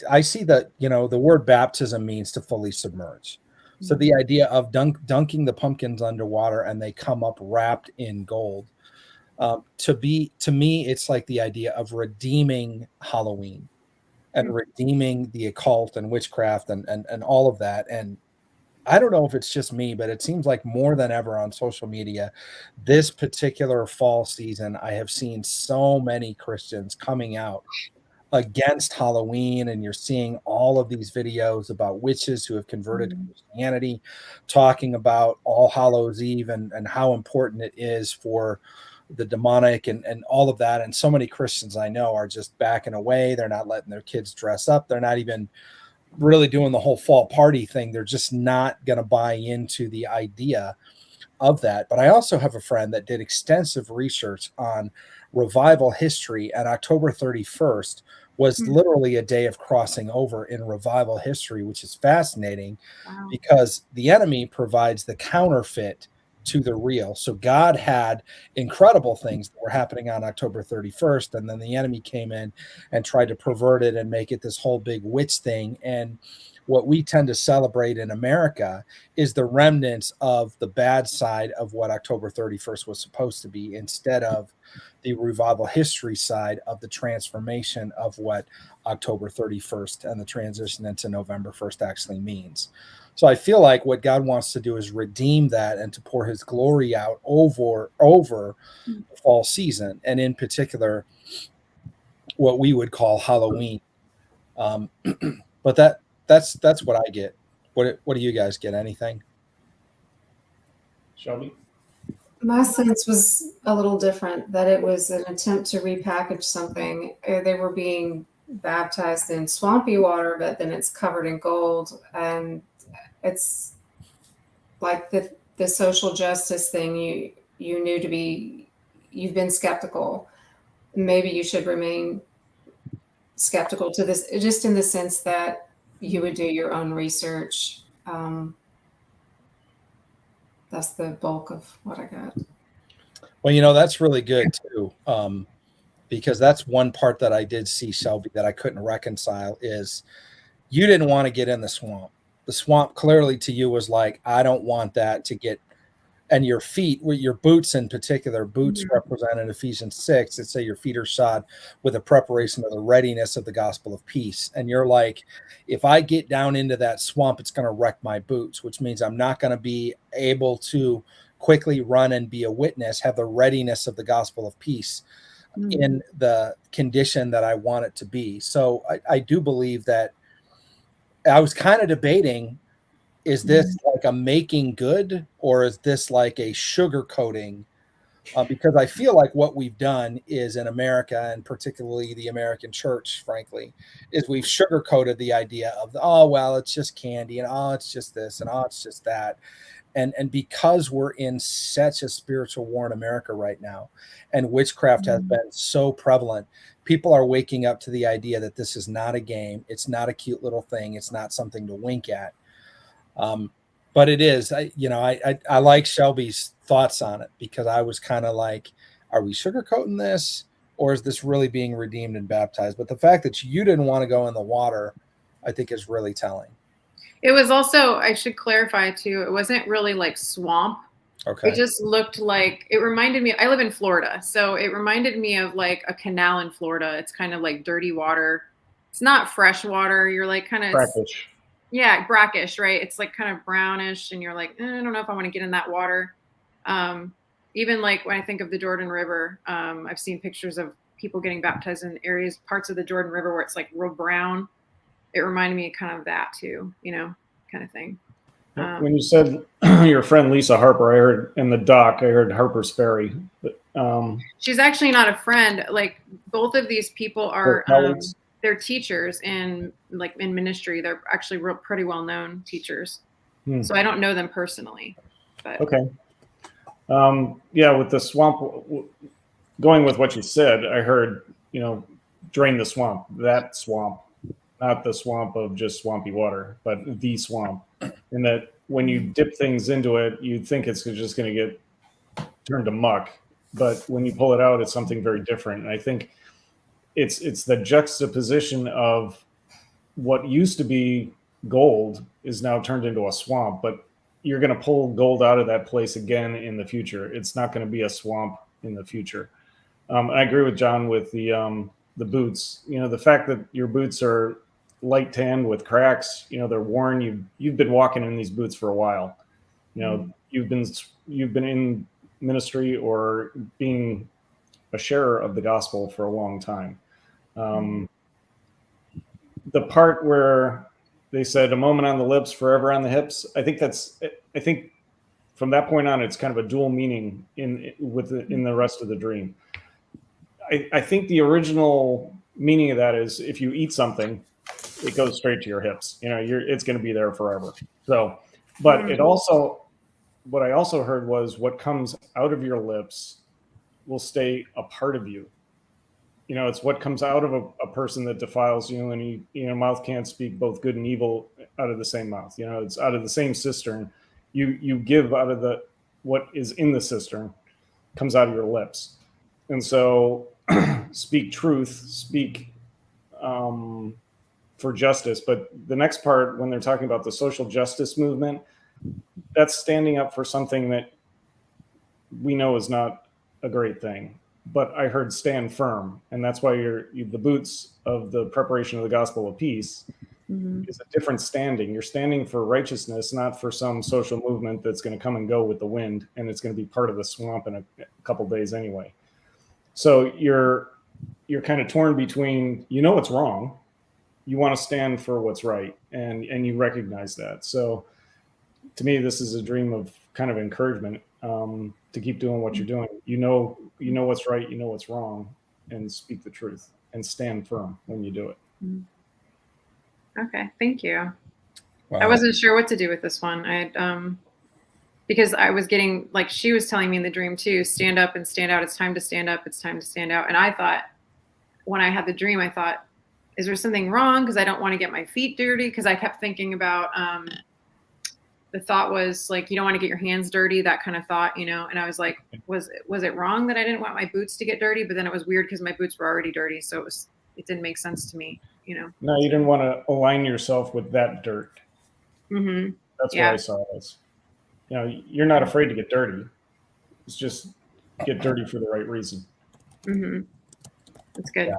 I see that, the word baptism means to fully submerge. So the idea of dunking the pumpkins underwater and they come up wrapped in gold To me, it's like the idea of redeeming Halloween and redeeming the occult and witchcraft and all of that. And I don't know if it's just me, but it seems like more than ever on social media, this particular fall season, I have seen so many Christians coming out against Halloween, and you're seeing all of these videos about witches who have converted to Christianity, talking about All Hallows Eve and how important it is for the demonic and all of that. And so many Christians I know are just backing away. They're not letting their kids dress up. They're not even really doing the whole fall party thing. They're just not going to buy into the idea of that. But I also have a friend that did extensive research on revival history, and October 31st was literally a day of crossing over in revival history, which is fascinating because the enemy provides the counterfeit to the real. So God had incredible things that were happening on October 31st, and then the enemy came in and tried to pervert it and make it this whole big witch thing. And what we tend to celebrate in America is the remnants of the bad side of what October 31st was supposed to be, instead of the revival history side of the transformation of what October 31st and the transition into November 1st actually means. So I feel like what God wants to do is redeem that and to pour his glory out over the fall season, and in particular what we would call Halloween. But that's what I get. What do you guys get? Anything? Shelby? My sense was a little different, that it was an attempt to repackage something. They were being baptized in swampy water, but then it's covered in gold. And it's like the social justice thing you knew to be, you've been skeptical. Maybe you should remain skeptical to this, just in the sense that you would do your own research. That's the bulk of what I got. Well, that's really good too, because that's one part that I did see, Shelby, that I couldn't reconcile is you didn't want to get in the swamp. The swamp clearly to you was like, I don't want that to get, and your feet, your boots in particular, boots represent in Ephesians 6, it say your feet are shod with a preparation of the readiness of the gospel of peace. And you're like, if I get down into that swamp, it's going to wreck my boots, which means I'm not going to be able to quickly run and be a witness, have the readiness of the gospel of peace in the condition that I want it to be. So I do believe that I was kind of debating, is this like a making good, or is this like a sugar coating? Because I feel like what we've done is in America, and particularly the American church, frankly, is we've sugar coated the idea of, oh, well, it's just candy, and oh, it's just this, and oh, it's just that. And because we're in such a spiritual war in America right now, and witchcraft has been so prevalent, people are waking up to the idea that this is not a game. It's not a cute little thing. It's not something to wink at. But it is, I like Shelby's thoughts on it, because I was kind of like, are we sugarcoating this, or is this really being redeemed and baptized? But the fact that you didn't want to go in the water, I think is really telling. It was also, I should clarify too, it wasn't really like swamp. Okay. It just looked like, it reminded me, I live in Florida, so it reminded me of like a canal in Florida. It's kind of like dirty water. It's not fresh water. You're like kind of, Brackish. yeah, brackish, right? It's like kind of brownish, and you're like, I don't know if I want to get in that water. Even like when I think of the Jordan River, I've seen pictures of people getting baptized in parts of the Jordan River where it's like real brown. It reminded me kind of that too, kind of thing. When you said your friend Lisa Harper, I heard in the doc, I heard Harper's Ferry. She's actually not a friend. Like both of these people are, they're teachers in ministry. They're actually pretty well known teachers. So I don't know them personally. But. Okay. Yeah, with the swamp, going with what you said, I heard, drain the swamp, that swamp. Not the swamp of just swampy water, but the swamp. And that when you dip things into it, you think it's just going to get turned to muck. But when you pull it out, it's something very different. And I think it's the juxtaposition of what used to be gold is now turned into a swamp. But you're going to pull gold out of that place again in the future. It's not going to be a swamp in the future. I agree with John with the boots. You know, the fact that your boots are light tan with cracks, you know, they're worn. You've been walking in these boots for a while. You know, you've been in ministry or being a sharer of the gospel for a long time. The part where they said a moment on the lips, forever on the hips, I think from that point on, it's kind of a dual meaning in the rest of the dream. I think the original meaning of that is if you eat something, it goes straight to your hips. You know, it's going to be there forever. So, but it also, what I also heard was what comes out of your lips will stay a part of you. You know, it's what comes out of a person that defiles you, and mouth can't speak both good and evil out of the same mouth. You know, it's out of the same cistern. You give out of what is in the cistern comes out of your lips. And so speak truth, speak for justice. But the next part, when they're talking about the social justice movement, that's standing up for something that we know is not a great thing. But I heard stand firm, and that's why the boots of the preparation of the gospel of peace is a different standing. You're standing for righteousness, not for some social movement that's going to come and go with the wind, and it's going to be part of the swamp in a couple days anyway. So you're kind of torn between, you know, what's wrong, you want to stand for what's right, and you recognize that. So to me, this is a dream of kind of encouragement to keep doing what you're doing. You know what's right, you know what's wrong, and speak the truth and stand firm when you do it. Okay, thank you. Wow. I wasn't sure what to do with this one. Because I was getting, like she was telling me in the dream too, stand up and stand out. It's time to stand up. It's time to stand out. And I thought, when I had the dream, I thought, is there something wrong? Because I don't want to get my feet dirty. Because I kept thinking about, the thought was like, you don't want to get your hands dirty, that kind of thought, you know? And I was like, was it wrong that I didn't want my boots to get dirty? But then it was weird because my boots were already dirty. So it didn't make sense to me, you know? No, you didn't want to align yourself with that dirt. Mm-hmm. That's what I saw as. You know, you're not afraid to get dirty. It's just get dirty for the right reason. Mm-hmm. That's good. Yeah.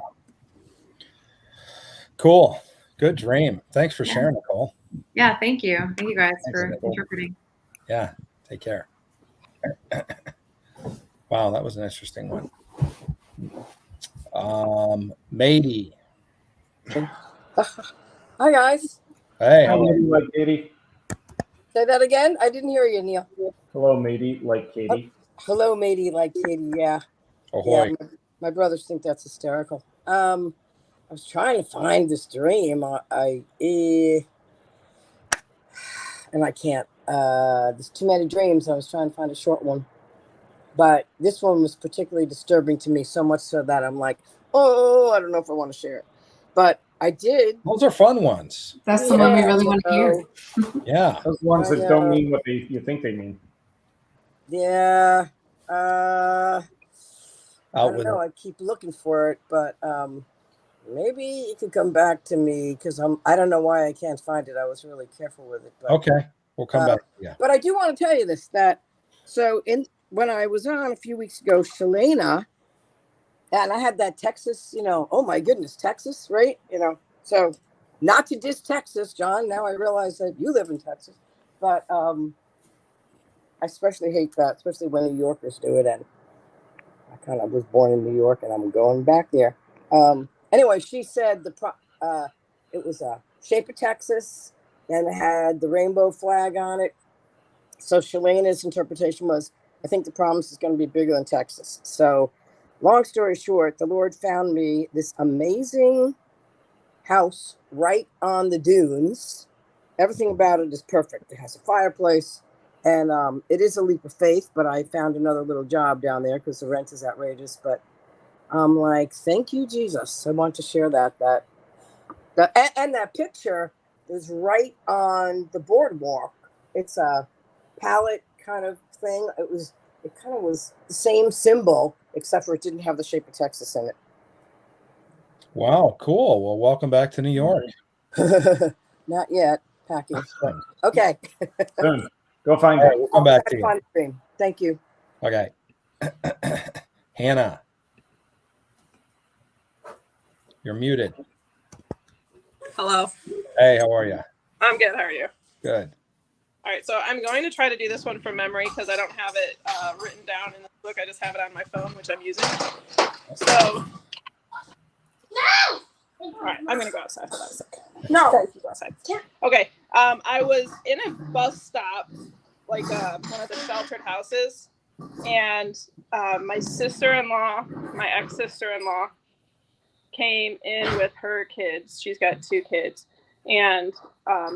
Cool. Good dream. Thanks for sharing, Nicole. Yeah, thank you. Thank you guys Thanks, for Nicole. interpreting. Yeah, take care. Wow, that was an interesting one. Matey. Hi, guys. Hey, Hello, matey, like Katie. Say that again. I didn't hear you, Neil. Hello, matey, like Katie. Hello, matey, like Katie. Yeah. ahoy. Yeah, my brothers think that's hysterical. I was trying to find this dream. And I can't. There's too many dreams. I was trying to find a short one. But this one was particularly disturbing to me, so much so that I'm like, oh, I don't know if I want to share it. But I did. Those are fun ones. That's the one we really want to hear. Yeah. Those ones that don't mean what you think they mean. Yeah. I Out don't with know. it. I keep looking for it, but maybe it could come back to me because I don't know why I can't find it. I was really careful with it. But, Okay. We'll come back. Yeah. But I do want to tell you this, that when I was on a few weeks ago, Shalena, and I had that Texas, oh my goodness, Texas, right? So not to diss Texas, John. Now I realize that you live in Texas, but I especially hate that, especially when New Yorkers do it. And I kind of was born in New York, and I'm going back there. Anyway, she said it was a shape of Texas, and it had the rainbow flag on it. So Shalena's interpretation was, I think the promise is going to be bigger than Texas. So long story short, the Lord found me this amazing house right on the dunes. Everything about it is perfect. It has a fireplace, and it is a leap of faith, but I found another little job down there because the rent is outrageous. But I'm like, thank you, Jesus. I want to share that and that picture is right on the boardwalk. It's a palette kind of thing. It kind of was the same symbol, except for it didn't have the shape of Texas in it. Wow. Cool. Well, welcome back to New York. Not yet. Packing. But okay. Soon. Go find All it. right, we'll come back to you. Fun dream. Thank you. Okay. Hannah, you're muted. Hello. Hey, how are you? I'm good. How are you? Good. All right. So I'm going to try to do this one from memory because I don't have it written down in the book. I just have it on my phone, which I'm using. So. All right. I'm going to go outside for that a second. No. Guys, you go outside. Okay. I was in a bus stop, like one of the sheltered houses, and my sister-in-law, my ex-sister-in-law, came in with her kids. She's got 2 kids. And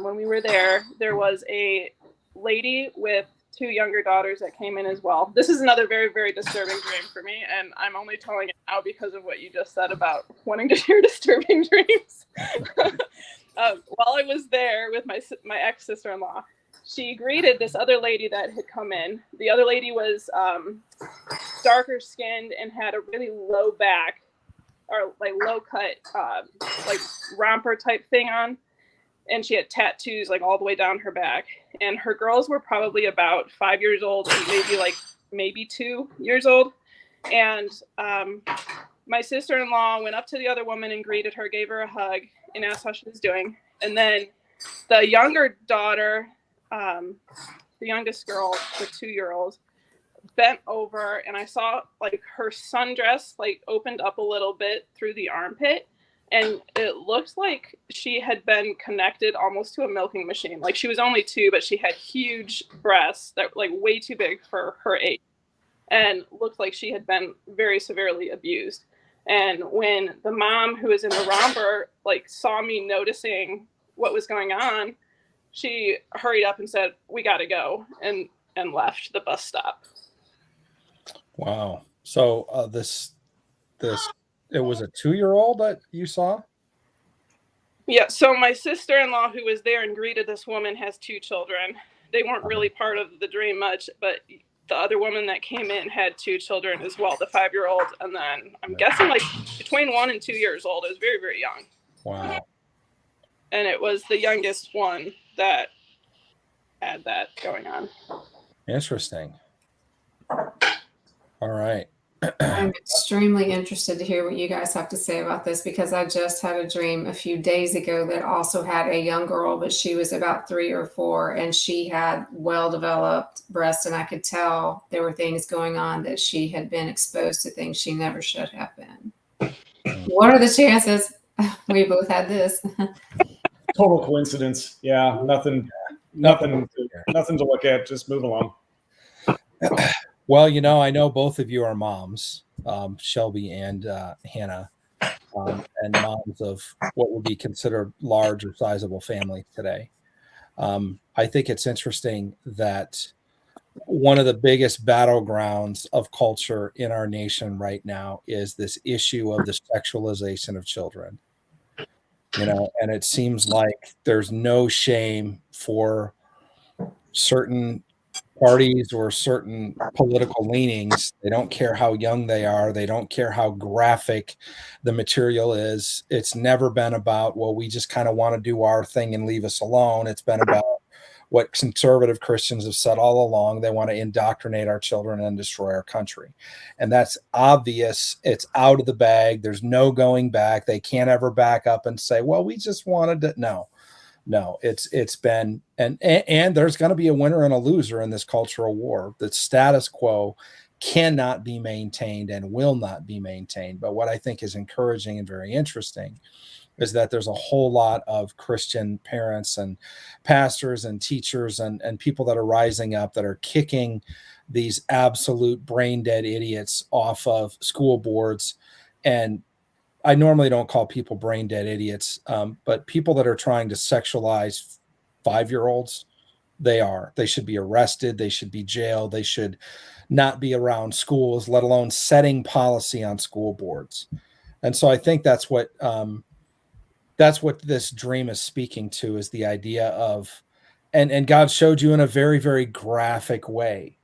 when we were there, there was a lady with 2 younger daughters that came in as well. This is another very, very disturbing dream for me. And I'm only telling it now because of what you just said about wanting to share disturbing dreams. While I was there with my ex-sister-in-law, she greeted this other lady that had come in. The other lady was darker skinned and had a really low back, or like low cut, like romper type thing on. And she had tattoos like all the way down her back. And her girls were probably about 5 years old and maybe 2 years old. And my sister-in-law went up to the other woman and greeted her, gave her a hug, and asked how she was doing. And then the younger daughter, the youngest girl, the 2-year-old, bent over, and I saw like her sundress like opened up a little bit through the armpit, and it looked like she had been connected almost to a milking machine. Like she was only 2, but she had huge breasts that were like way too big for her age, and looked like she had been very severely abused. And when the mom, who was in the romper, like saw me noticing what was going on, she hurried up and said, "We got to go," and left the bus stop. Wow. So it was a 2-year-old that you saw? Yeah. So my sister-in-law, who was there and greeted this woman, has 2 children. They weren't really part of the dream much, but the other woman that came in had 2 children as well, the 5-year-old, and then I'm guessing like between 1 and 2 years old. It was very, very young. Wow. And it was the youngest one that had that going on. Interesting. All right. I'm extremely interested to hear what you guys have to say about this, because I just had a dream a few days ago that also had a young girl, but she was about 3 or 4, and she had well-developed breasts, and I could tell there were things going on that she had been exposed to things she never should have been. What are the chances we both had this? Total coincidence. Yeah, nothing to look at. Just move along. Well, I know both of you are moms, Shelby and Hannah, and moms of what would be considered large or sizable families today. I think it's interesting that one of the biggest battlegrounds of culture in our nation right now is this issue of the sexualization of children. And it seems like there's no shame for certain parties or certain political leanings. They don't care how young they are. They don't care how graphic the material is. It's never been about, well, we just kind of want to do our thing and leave us alone. It's been about what conservative Christians have said all along. They want to indoctrinate our children and destroy our country. And that's obvious. It's out of the bag. There's no going back. They can't ever back up and say, well, we just wanted to. No, it's been, and there's going to be a winner and a loser in this cultural war. The status quo cannot be maintained and will not be maintained. But what I think is encouraging and very interesting is that there's a whole lot of Christian parents and pastors and teachers and people that are rising up that are kicking these absolute brain dead idiots off of school boards. And I normally don't call people brain dead idiots, but people that are trying to sexualize 5-year-olds, they should be arrested. They should be jailed. They should not be around schools, let alone setting policy on school boards. And so I think that's what this dream is speaking to, is the idea of, and God showed you in a very, very graphic way,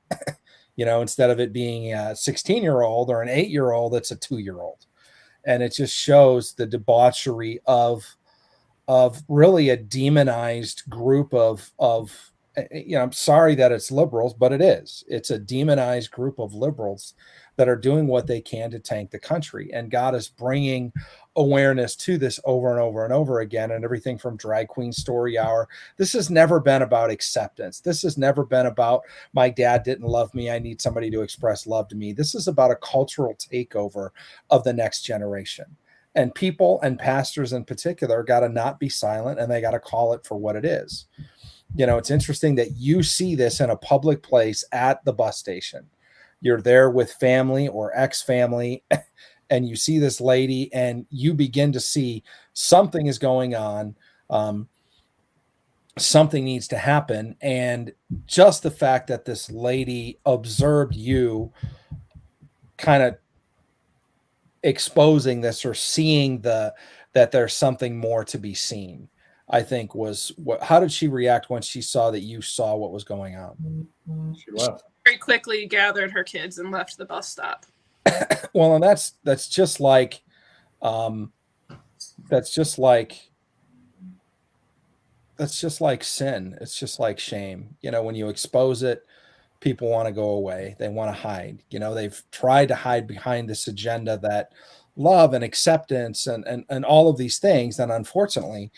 instead of it being a 16-year-old or an 8-year-old, it's a 2-year-old. And it just shows the debauchery of really a demonized group of I'm sorry that it's liberals, but it is. It's a demonized group of liberals that are doing what they can to tank the country. And God is bringing awareness to this over and over and over again. And everything from Drag Queen Story Hour. This has never been about acceptance. This has never been about my dad didn't love me, I need somebody to express love to me. This is about a cultural takeover of the next generation. And people and pastors in particular got to not be silent, and they got to call it for what it is. It's interesting that you see this in a public place at the bus station. You're there with family or ex-family, and you see this lady, and you begin to see something is going on. Something needs to happen. And just the fact that this lady observed you kind of exposing this or seeing that there's something more to be seen, I think was what. How did she react when she saw that you saw what was going on? She left. Very quickly gathered her kids and left the bus stop. Well, and that's just like that's just like sin. It's just like shame. When you expose it, people want to go away. They want to hide. They've tried to hide behind this agenda that love and acceptance and all of these things. And unfortunately,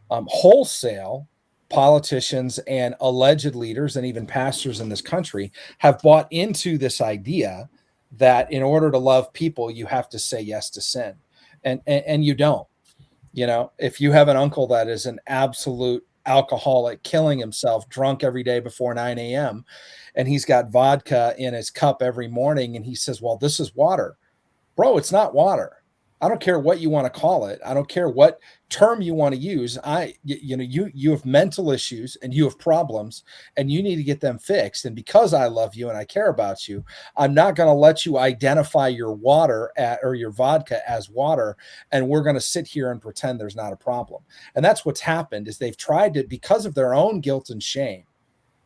wholesale politicians and alleged leaders and even pastors in this country have bought into this idea that in order to love people, you have to say yes to sin. And you don't. If you have an uncle that is an absolute alcoholic, killing himself, drunk every day before 9 a.m., and he's got vodka in his cup every morning, and he says, well, this is water. Bro, it's not water. I don't care what you want to call it. I don't care what term you want to use. You have mental issues and you have problems, and you need to get them fixed. And because I love you and I care about you, I'm not going to let you identify your water or your vodka as water. And we're going to sit here and pretend there's not a problem. And that's what's happened is they've tried to, because of their own guilt and shame,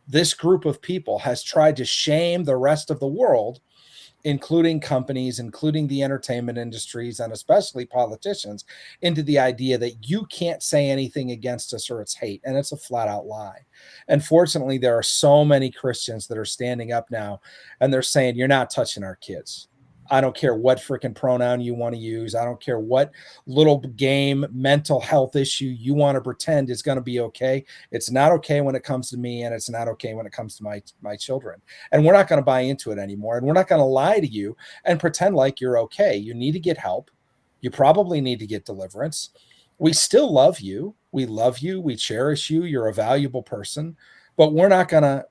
this group of people has tried to shame the rest of the world, including companies, including the entertainment industries, and especially politicians, into the idea that you can't say anything against us or it's hate. And it's a flat out lie. And fortunately, there are so many Christians that are standing up now and they're saying, you're not touching our kids. I don't care what freaking pronoun you want to use. I don't care what little game mental health issue you want to pretend is going to be okay. It's not okay when it comes to me, and it's not okay when it comes to my children. And we're not going to buy into it anymore. And we're not going to lie to you and pretend like you're okay. You need to get help. You probably need to get deliverance. We still love you. We love you. We cherish you. You're a valuable person. But we're not gonna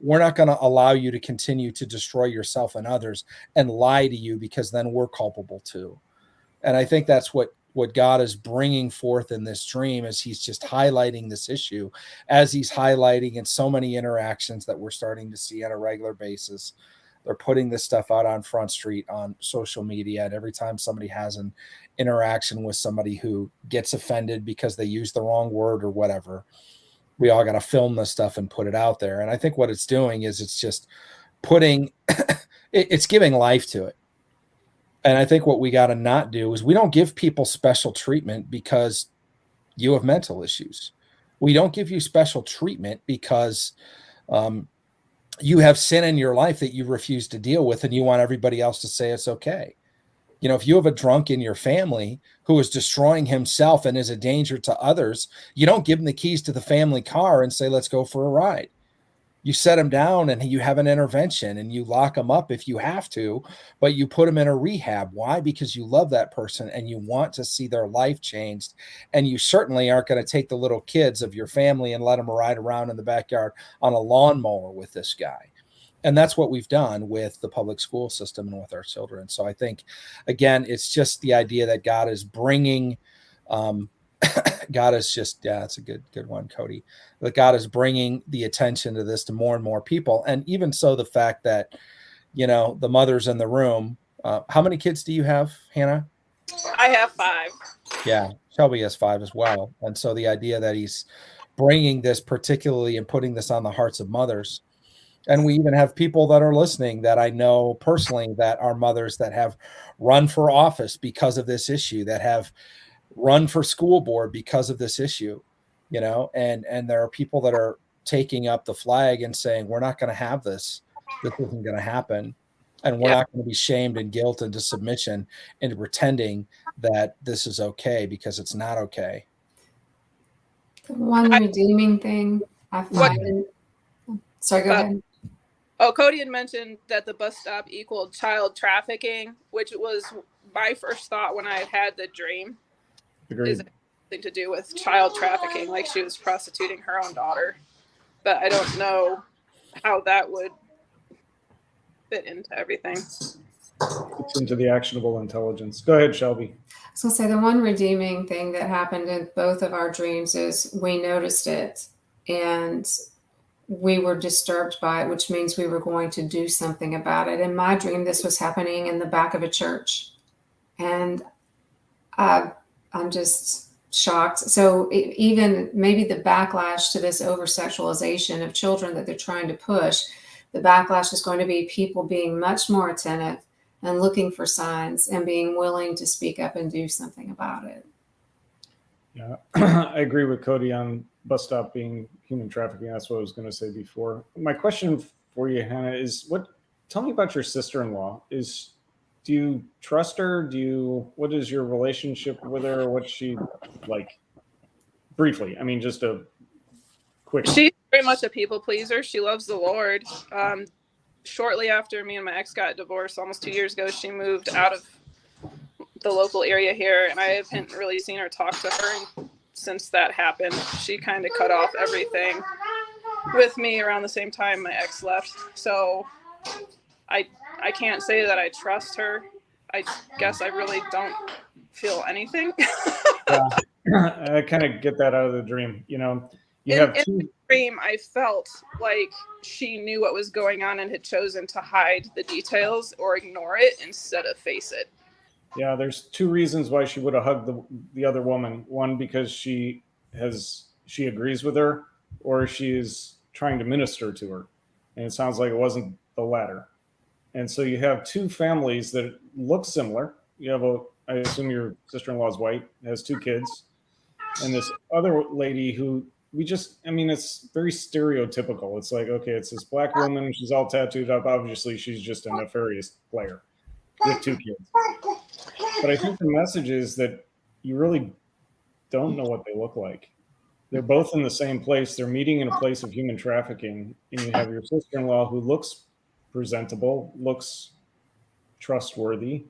allow you to continue to destroy yourself and others and lie to you, because then we're culpable too. And I think that's what God is bringing forth in this dream, is he's just highlighting this issue, as he's highlighting in so many interactions that we're starting to see on a regular basis. They're putting this stuff out on Front Street on social media, and every time somebody has an interaction with somebody who gets offended because they use the wrong word or whatever, we all got to film this stuff and put it out there. And I think what it's doing is it's just putting, it's giving life to it. And I think what we got to not do is we don't give people special treatment because you have mental issues. We don't give you special treatment because you have sin in your life that you refuse to deal with and you want everybody else to say it's okay. If you have a drunk in your family who is destroying himself and is a danger to others, you don't give him the keys to the family car and say, let's go for a ride. You set him down and you have an intervention and you lock him up if you have to, but you put him in a rehab. Why? Because you love that person and you want to see their life changed. And you certainly aren't going to take the little kids of your family and let them ride around in the backyard on a lawnmower with this guy. And that's what we've done with the public school system and with our children. So I think, again, it's just the idea that God is bringing, God is just, yeah, that's a good one, Cody. That God is bringing the attention to this to more and more people. And even so, the fact that, the mothers in the room, how many kids do you have, Hannah? I have 5. Yeah, Shelby has 5 as well. And so the idea that he's bringing this particularly and putting this on the hearts of mothers. And we even have people that are listening that I know personally that are mothers that have run for office because of this issue, that have run for school board because of this issue, and there are people that are taking up the flag and saying, we're not going to have this. This isn't going to happen. And we're not going to be shamed and guilt into submission into pretending that this is okay, because it's not okay. The one redeeming thing I find. Sorry, go ahead. Oh, Cody had mentioned that the bus stop equaled child trafficking, which was my first thought when I had the dream. Agreed. Is it something to do with child trafficking, like she was prostituting her own daughter? But I don't know how that would fit into everything. It's into the actionable intelligence. Go ahead, Shelby. So say the one redeeming thing that happened in both of our dreams is we noticed it and we were disturbed by it, which means we were going to do something about it. In my dream, this was happening in the back of a church. And I'm just shocked. So even maybe the backlash to this over-sexualization of children that they're trying to push, the backlash is going to be people being much more attentive and looking for signs and being willing to speak up and do something about it. Yeah, I agree with Cody on bus stop being human trafficking. That's what I was going to say before. My question for you, Hannah, is tell me about your sister-in-law. Do you trust her? What is your relationship with her? What's she like? Briefly, I mean, just a quick. She's very much a people pleaser. She loves the Lord. Shortly after me and my ex got divorced, almost 2 years ago, she moved out of the local area here, and I haven't really seen her talk to her since that happened. She kind of cut off everything with me around the same time my ex left. So I can't say that I trust her. I guess I really don't feel anything. Yeah. I kind of get that out of the dream. You know, in the dream, I felt like she knew what was going on and had chosen to hide the details or ignore it instead of face it. Yeah, there's two reasons why she would have hugged the other woman. One, because she agrees with her, or she is trying to minister to her. And it sounds like it wasn't the latter. And so you have two families that look similar. You have I assume your sister-in-law is white, has two kids. And this other lady who it's very stereotypical. It's like, okay, it's this black woman. She's all tattooed up. Obviously, she's just a nefarious player with two kids. But I think the message is that you really don't know what they look like. They're both in the same place. They're meeting in a place of human trafficking. And you have your sister-in-law who looks presentable, looks trustworthy,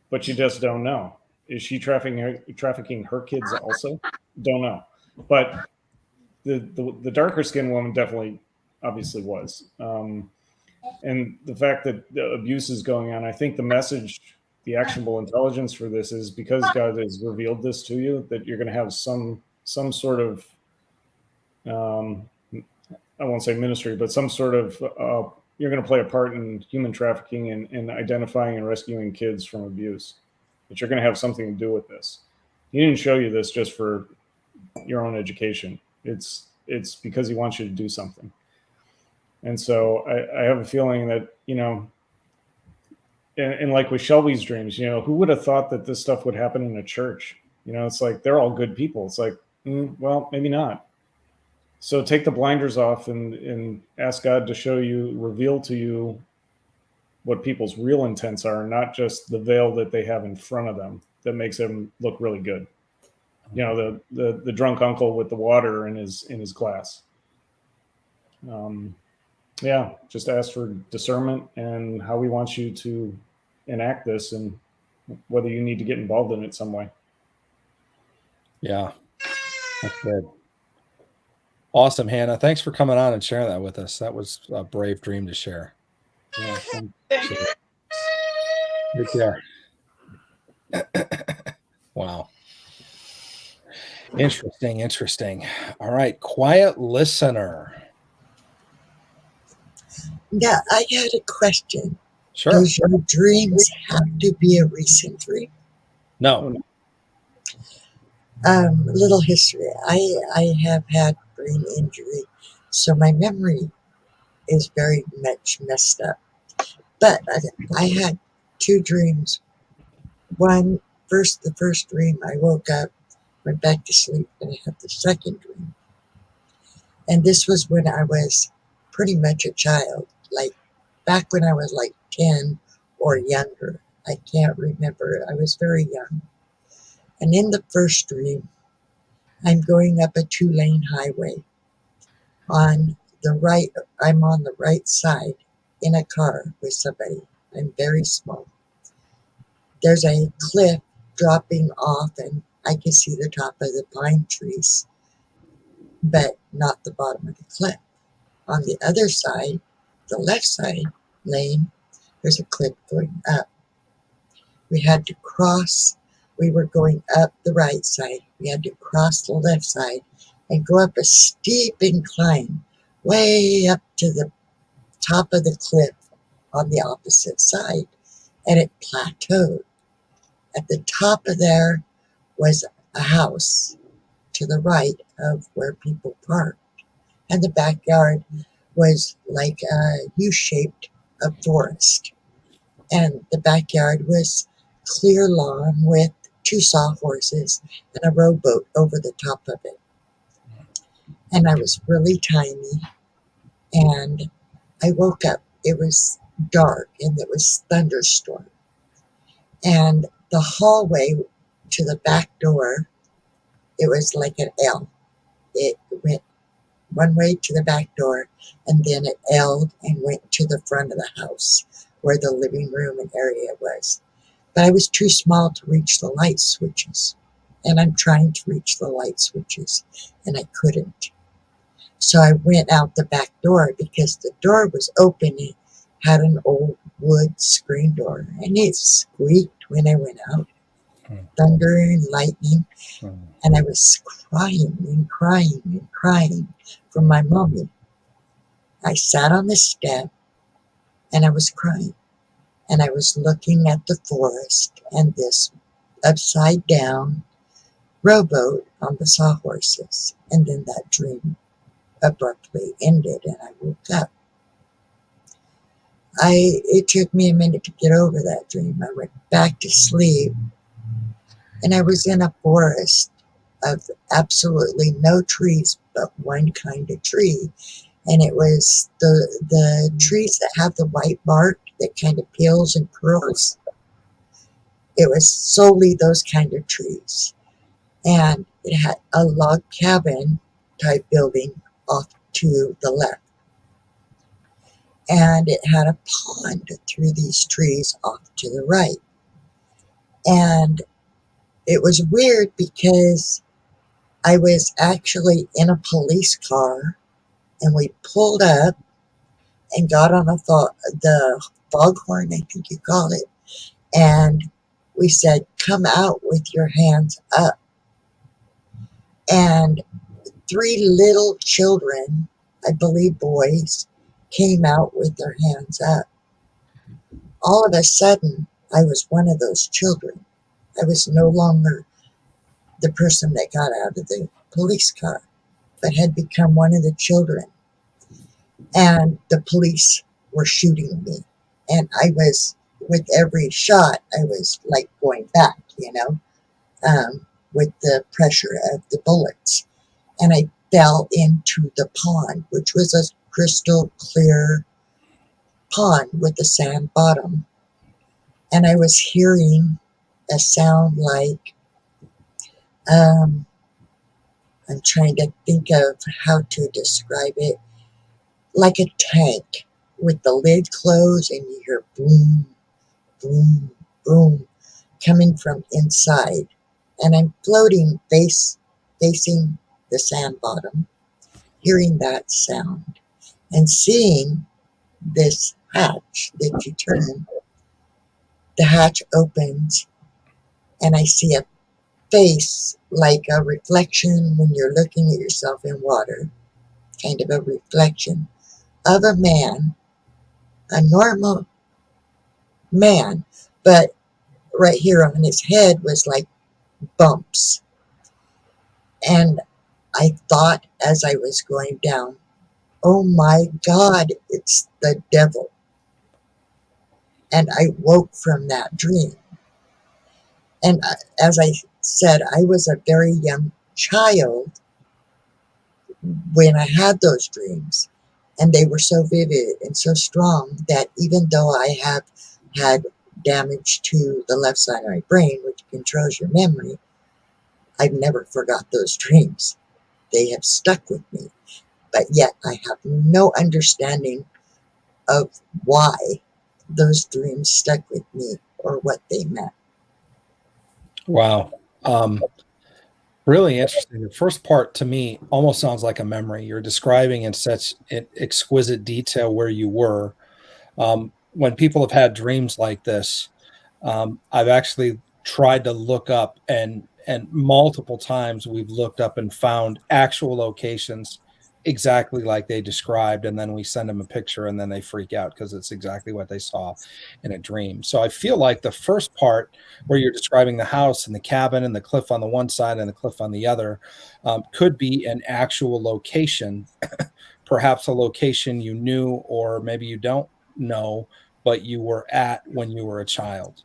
but you just don't know. Is she trafficking her kids also? Don't know. But the darker skinned woman definitely obviously was. And the fact that the abuse is going on, I think the message, the actionable intelligence for this is because God has revealed this to you, that you're going to have some sort of, I won't say ministry, but some sort of, you're going to play a part in human trafficking and identifying and rescuing kids from abuse. That you're going to have something to do with this. He didn't show you this just for your own education. It's because he wants you to do something. And so I have a feeling that, and like with Shelby's dreams, who would have thought that this stuff would happen in a church? It's like, they're all good people. It's like, well, maybe not. So take the blinders off and ask God to reveal to you what people's real intents are, not just the veil that they have in front of them that makes them look really good. The drunk uncle with the water in his glass. Just ask for discernment and how he wants you to enact this and whether you need to get involved in it some way. Yeah, that's good. Awesome, Hannah. Thanks for coming on and sharing that with us. That was a brave dream to share. Yeah, Take care. Wow. Interesting. All right, quiet listener. Yeah, I had a question. Sure. Does your dreams have to be a recent dream? No. Little history. I have had brain injury, so my memory is very much messed up. But I had two dreams. The first dream, I woke up, went back to sleep, and I had the second dream. And this was when I was pretty much a child, like back when I was like 10 or younger. I can't remember. I was very young. And in the first dream, I'm going up a 2-lane highway. On the right, I'm on the right side in a car with somebody. I'm very small. There's a cliff dropping off, and I can see the top of the pine trees, but not the bottom of the cliff. On the other side, the left side lane, there's a cliff going up. We had to cross. We were going up the right side. We had to cross the left side and go up a steep incline way up to the top of the cliff on the opposite side, and it plateaued. At the top of there was a house to the right of where people parked, and the backyard was like a U-shaped forest, and the backyard was clear lawn with 2 sawhorses and a rowboat over the top of it. And I was really tiny, and I woke up. It was dark, and it was thunderstorm. And the hallway to the back door, it was like an L. It went one way to the back door, and then it L'd and went to the front of the house where the living room and area was. But I was too small to reach the light switches, and I'm trying to reach the light switches, and I couldn't. So I went out the back door because the door was open. It had an old wood screen door, and it squeaked when I went out. Thunder and lightning, and I was crying and crying and crying for my mommy. I sat on the step, and I was crying, and I was looking at the forest and this upside down rowboat on the sawhorses, and then that dream abruptly ended, and I woke up. It took me a minute to get over that dream. I went back to sleep, and I was in a forest of absolutely no trees but one kind of tree, and it was the trees that have the white bark that kind of peels and curls. It was solely those kind of trees, and it had a log cabin type building off to the left, and it had a pond through these trees off to the right. And it was weird because I was actually in a police car, and we pulled up and got on the foghorn, I think you call it, and we said, "Come out with your hands up." And 3 little children, I believe boys, came out with their hands up. All of a sudden, I was one of those children. I was no longer the person that got out of the police car, but had become one of the children. And the police were shooting me. And I was, with every shot, I was like going back, with the pressure of the bullets. And I fell into the pond, which was a crystal clear pond with a sand bottom. And I was hearing a sound like, I'm trying to think of how to describe it, like a tank with the lid closed, and you hear boom, boom, boom coming from inside. And I'm floating facing the sand bottom, hearing that sound and seeing this hatch that you turn. The hatch opens, and I see a face like a reflection when you're looking at yourself in water, kind of a reflection of a man, a normal man, but right here on his head was like bumps. And I thought as I was going down, oh my God, it's the devil. And I woke from that dream. And as I said, I was a very young child when I had those dreams, and they were so vivid and so strong that even though I have had damage to the left side of my brain, which controls your memory, I've never forgot those dreams. They have stuck with me, but yet I have no understanding of why those dreams stuck with me or what they meant. Wow. Really interesting. The first part to me almost sounds like a memory. You're describing in such exquisite detail where you were. When people have had dreams like this, I've actually tried to look up, and multiple times we've looked up and found actual locations exactly like they described, and then we send them a picture and then they freak out because it's exactly what they saw in a dream. So I feel like the first part where you're describing the house and the cabin and the cliff on the one side and the cliff on the other could be an actual location, perhaps a location you knew or maybe you don't know, but you were at when you were a child.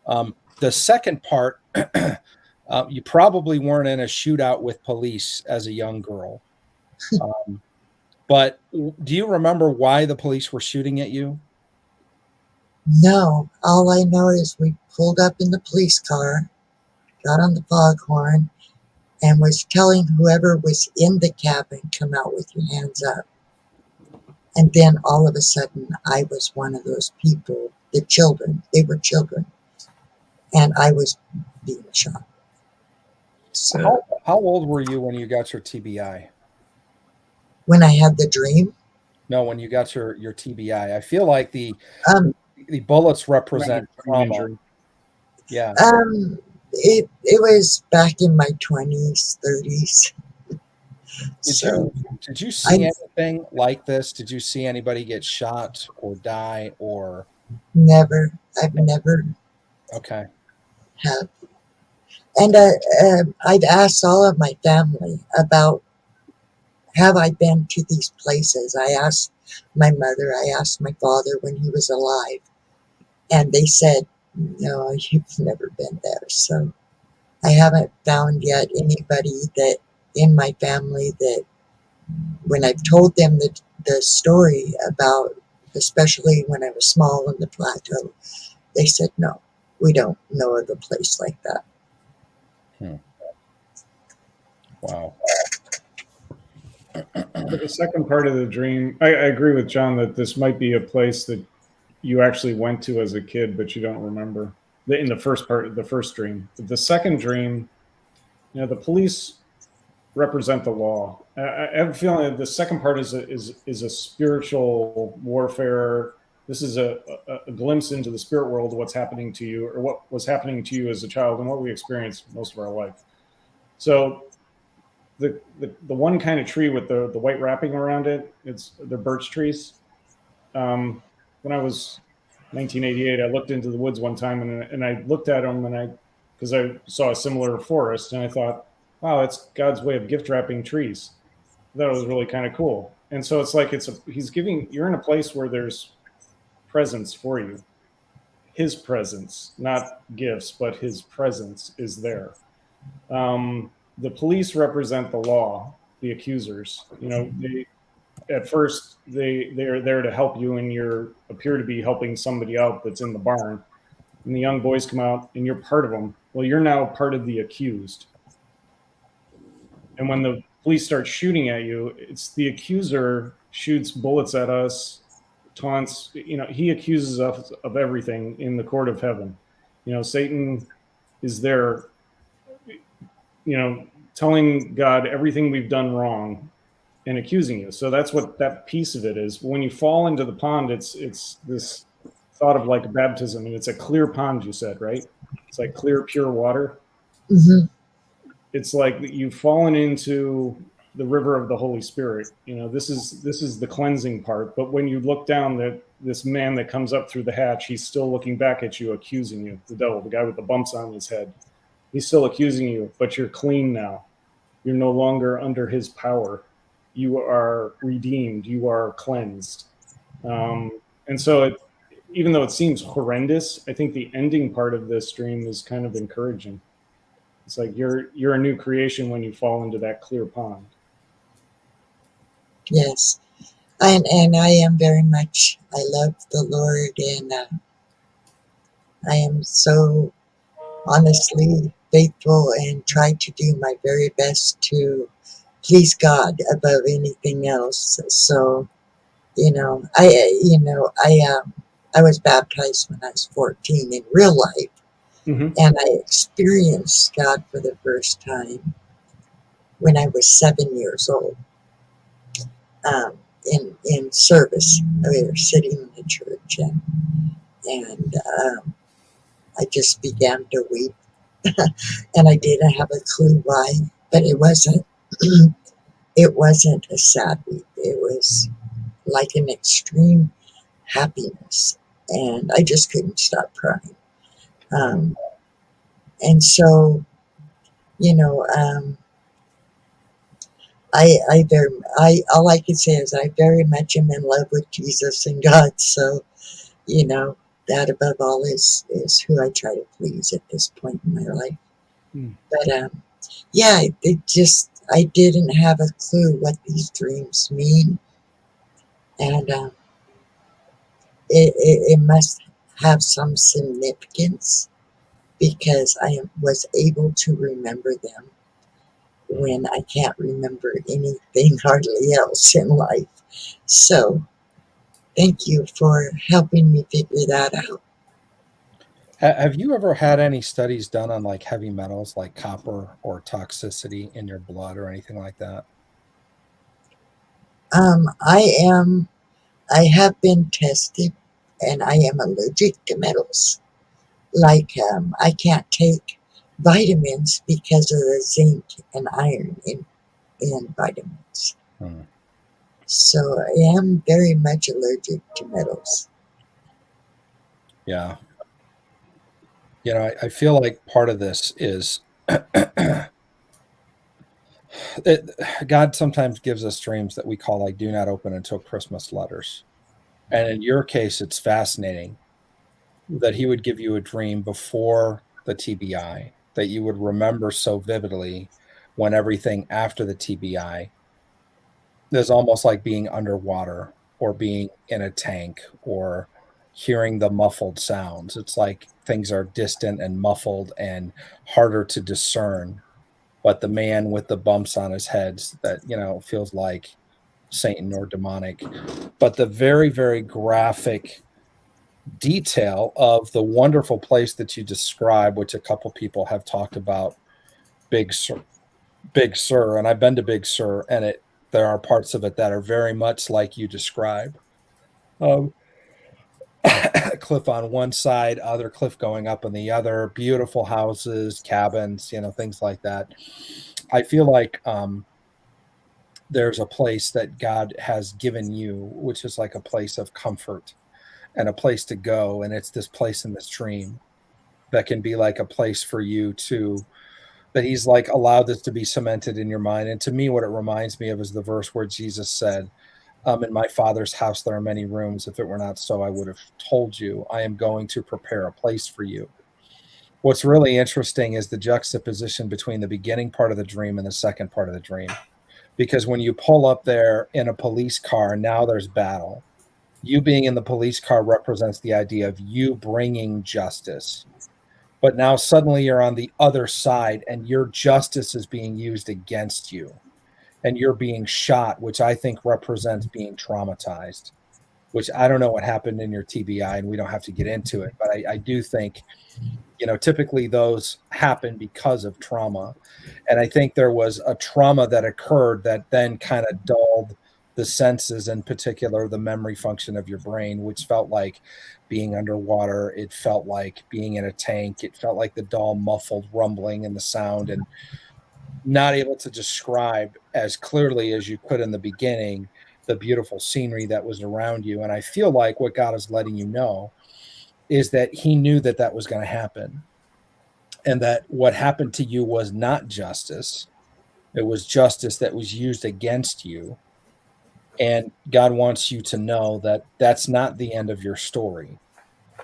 The second part, you probably weren't in a shootout with police as a young girl. But do you remember why the police were shooting at you? No, all I know is we pulled up in the police car, got on the foghorn, and was telling whoever was in the cabin, come out with your hands up. And then all of a sudden, I was one of those people, the children, they were children, and I was being shot. So How old were you when you got your TBI? when I had the dream, No, when you got your TBI. I feel like the bullets represent Brain trauma. injury. Yeah. it was back in my 20s, 30s. Did you see anything like this? Did you see anybody get shot or die or? I've never Okay. have. And I've asked all of my family about, have I been to these places? I asked my mother, I asked my father when he was alive, and they said, no, you've never been there. So I haven't found yet anybody that in my family that when I've told them the story about, especially when I was small in the plateau, they said, no, we don't know of a place like that. Wow. The second part of the dream, I agree with John that this might be a place that you actually went to as a kid, but you don't remember. In the first part, the first dream. The second dream, the police represent the law. I have a feeling that the second part is a spiritual warfare. This is a glimpse into the spirit world of what's happening to you, or what was happening to you as a child, and what we experienced most of our life. So the one kind of tree with the white wrapping around it, they're birch trees. When I was 1988, I looked into the woods one time and I looked at them because I saw a similar forest, and I thought, wow, that's God's way of gift wrapping trees. I thought it was really kind of cool. And so it's like you're in a place where there's presence for you. His presence, not gifts, but his presence is there. The police represent the law, the accusers. At first they are there to help you, and you appear to be helping somebody out that's in the barn. And the young boys come out, and you're part of them. Well, you're now part of the accused. And when the police start shooting at you, it's the accuser shoots bullets at us, taunts. He accuses us of everything in the court of heaven. Satan is there, telling God everything we've done wrong and accusing you. So that's what that piece of it is. When you fall into the pond, it's this thought of like baptism, and it's a clear pond, you said, right? It's like clear, pure water. Mm-hmm. It's like you've fallen into the river of the Holy Spirit. This is the cleansing part. But when you look down, that this man that comes up through the hatch, he's still looking back at you, accusing you. The devil, the guy with the bumps on his head, he's still accusing you, but you're clean now. You're no longer under his power. You are redeemed. You are cleansed. And so even though it seems horrendous, I think the ending part of this dream is kind of encouraging. It's like you're a new creation when you fall into that clear pond. Yes. And I am very much, I love the Lord, and I am so honestly faithful and try to do my very best to please God above anything else. So, I was baptized when I was 14 in real life, Mm-hmm. and I experienced God for the first time when I was 7 years old. In service, we were sitting in the church, and I just began to weep, and I didn't have a clue why, but it wasn't. It wasn't a sad weep. It was like an extreme happiness, and I just couldn't stop crying. Um, and so, you know, all I can say is I very much am in love with Jesus and God. So, that above all is who I try to please at this point in my life. Mm. But yeah, I didn't have a clue what these dreams mean, and it must have some significance because was able to remember them when I can't remember anything hardly else in life. So thank you for helping me figure that out. Have you ever had any studies done on like heavy metals like copper or toxicity in your blood or anything like that? I have been tested, and I am allergic to metals. Like, I can't take vitamins because of the zinc and iron in vitamins. Hmm. So I am very much allergic to metals. Yeah. I feel like part of this is God sometimes gives us dreams that we call like do not open until Christmas letters. And in your case, it's fascinating that he would give you a dream before the TBI that you would remember so vividly when everything after the TBI is almost like being underwater or being in a tank or hearing the muffled sounds. It's like things are distant and muffled and harder to discern. But the man with the bumps on his heads that, feels like Satan or demonic. But the very, very graphic detail of the wonderful place that you describe, which a couple people have talked about, Big Sur, Big Sur, and I've been to Big Sur, and there are parts of it that are very much like you describe. Um, cliff on one side, other cliff going up on the other, beautiful houses, cabins, things like that. I feel like there's a place that God has given you, which is like a place of comfort and a place to go. And it's this place in this dream that can be like a place for you to, that he's like allowed this to be cemented in your mind. And to me, what it reminds me of is the verse where Jesus said, in my Father's house, there are many rooms. If it were not so, I would have told you, I am going to prepare a place for you. What's really interesting is the juxtaposition between the beginning part of the dream and the second part of the dream. Because when you pull up there in a police car, now there's battle. You being in the police car represents the idea of you bringing justice. But now suddenly you're on the other side and your justice is being used against you and you're being shot, which I think represents being traumatized, which I don't know what happened in your TBI and we don't have to get into it. But I do think, typically those happen because of trauma. And I think there was a trauma that occurred that then kind of dulled the senses, in particular the memory function of your brain, which felt like being underwater. It felt like being in a tank. It felt like the dull muffled rumbling and the sound, and not able to describe as clearly as you could in the beginning the beautiful scenery that was around you. And I feel like what God is letting you know is that he knew that that was going to happen, and that what happened to you was not justice. It was justice that was used against you. And God wants you to know that that's not the end of your story.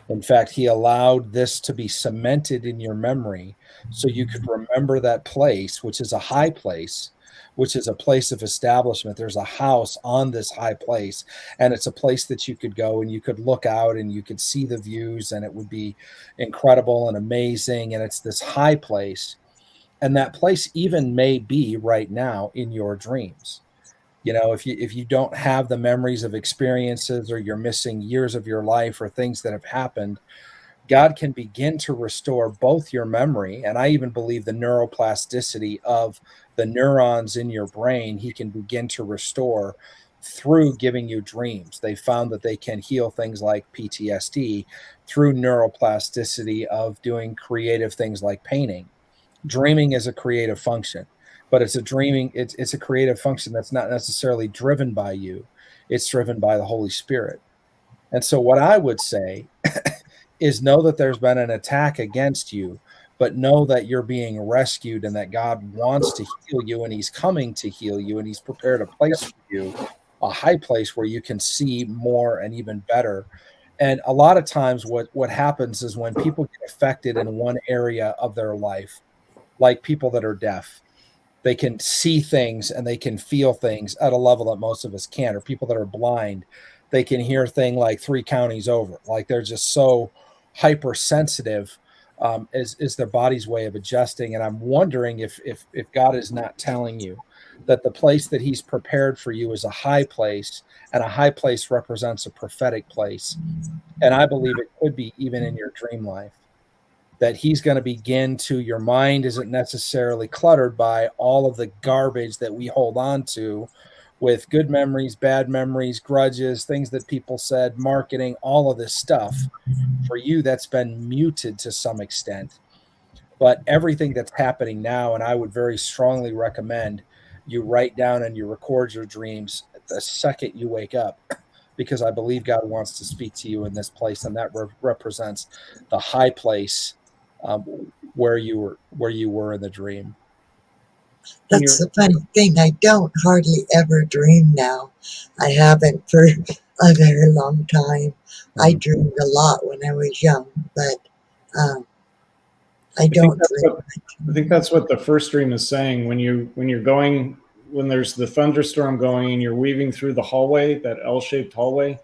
In fact, he allowed this to be cemented in your memory so you could remember that place, which is a high place, which is a place of establishment. There's a house on this high place, and it's a place that you could go and you could look out and you could see the views, and it would be incredible and amazing. And it's this high place. And that place even may be right now in your dreams. If you don't have the memories of experiences, or you're missing years of your life or things that have happened, God can begin to restore both your memory, and I even believe the neuroplasticity of the neurons in your brain. He can begin to restore through giving you dreams. They found that they can heal things like PTSD through neuroplasticity of doing creative things like painting. Dreaming is a creative function, but it's a creative function that's not necessarily driven by you. It's driven by the Holy Spirit. And so what I would say is, know that there's been an attack against you, but know that you're being rescued and that God wants to heal you, and he's coming to heal you, and he's prepared a place for you, a high place where you can see more and even better. And a lot of times what happens is when people get affected in one area of their life, like people that are deaf, they can see things and they can feel things at a level that most of us can't. Or people that are blind, they can hear things like 3 counties over. Like they're just so hypersensitive, is their body's way of adjusting. And I'm wondering if God is not telling you that the place that he's prepared for you is a high place, and a high place represents a prophetic place. And I believe it could be even in your dream life, that he's going to begin to, your mind isn't necessarily cluttered by all of the garbage that we hold on to with good memories, bad memories, grudges, things that people said, marketing, all of this stuff. For you, that's been muted to some extent. But everything that's happening now, and I would very strongly recommend you write down and you record your dreams the second you wake up, because I believe God wants to speak to you in this place, and that represents the high place, where you were in the dream. That's the funny thing. I don't hardly ever dream now. I haven't for a very long time. I dreamed a lot when I was young, but I don't dream. I think that's what the first dream is saying. When there's the thunderstorm going and you're weaving through the hallway, that L-shaped hallway.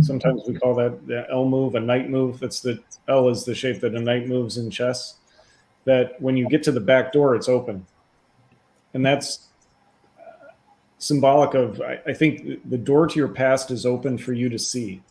Sometimes we call that the L move, a knight move. That's the L is the shape that a knight moves in chess. That when you get to the back door, it's open. And that's symbolic of, I think the door to your past is open for you to see,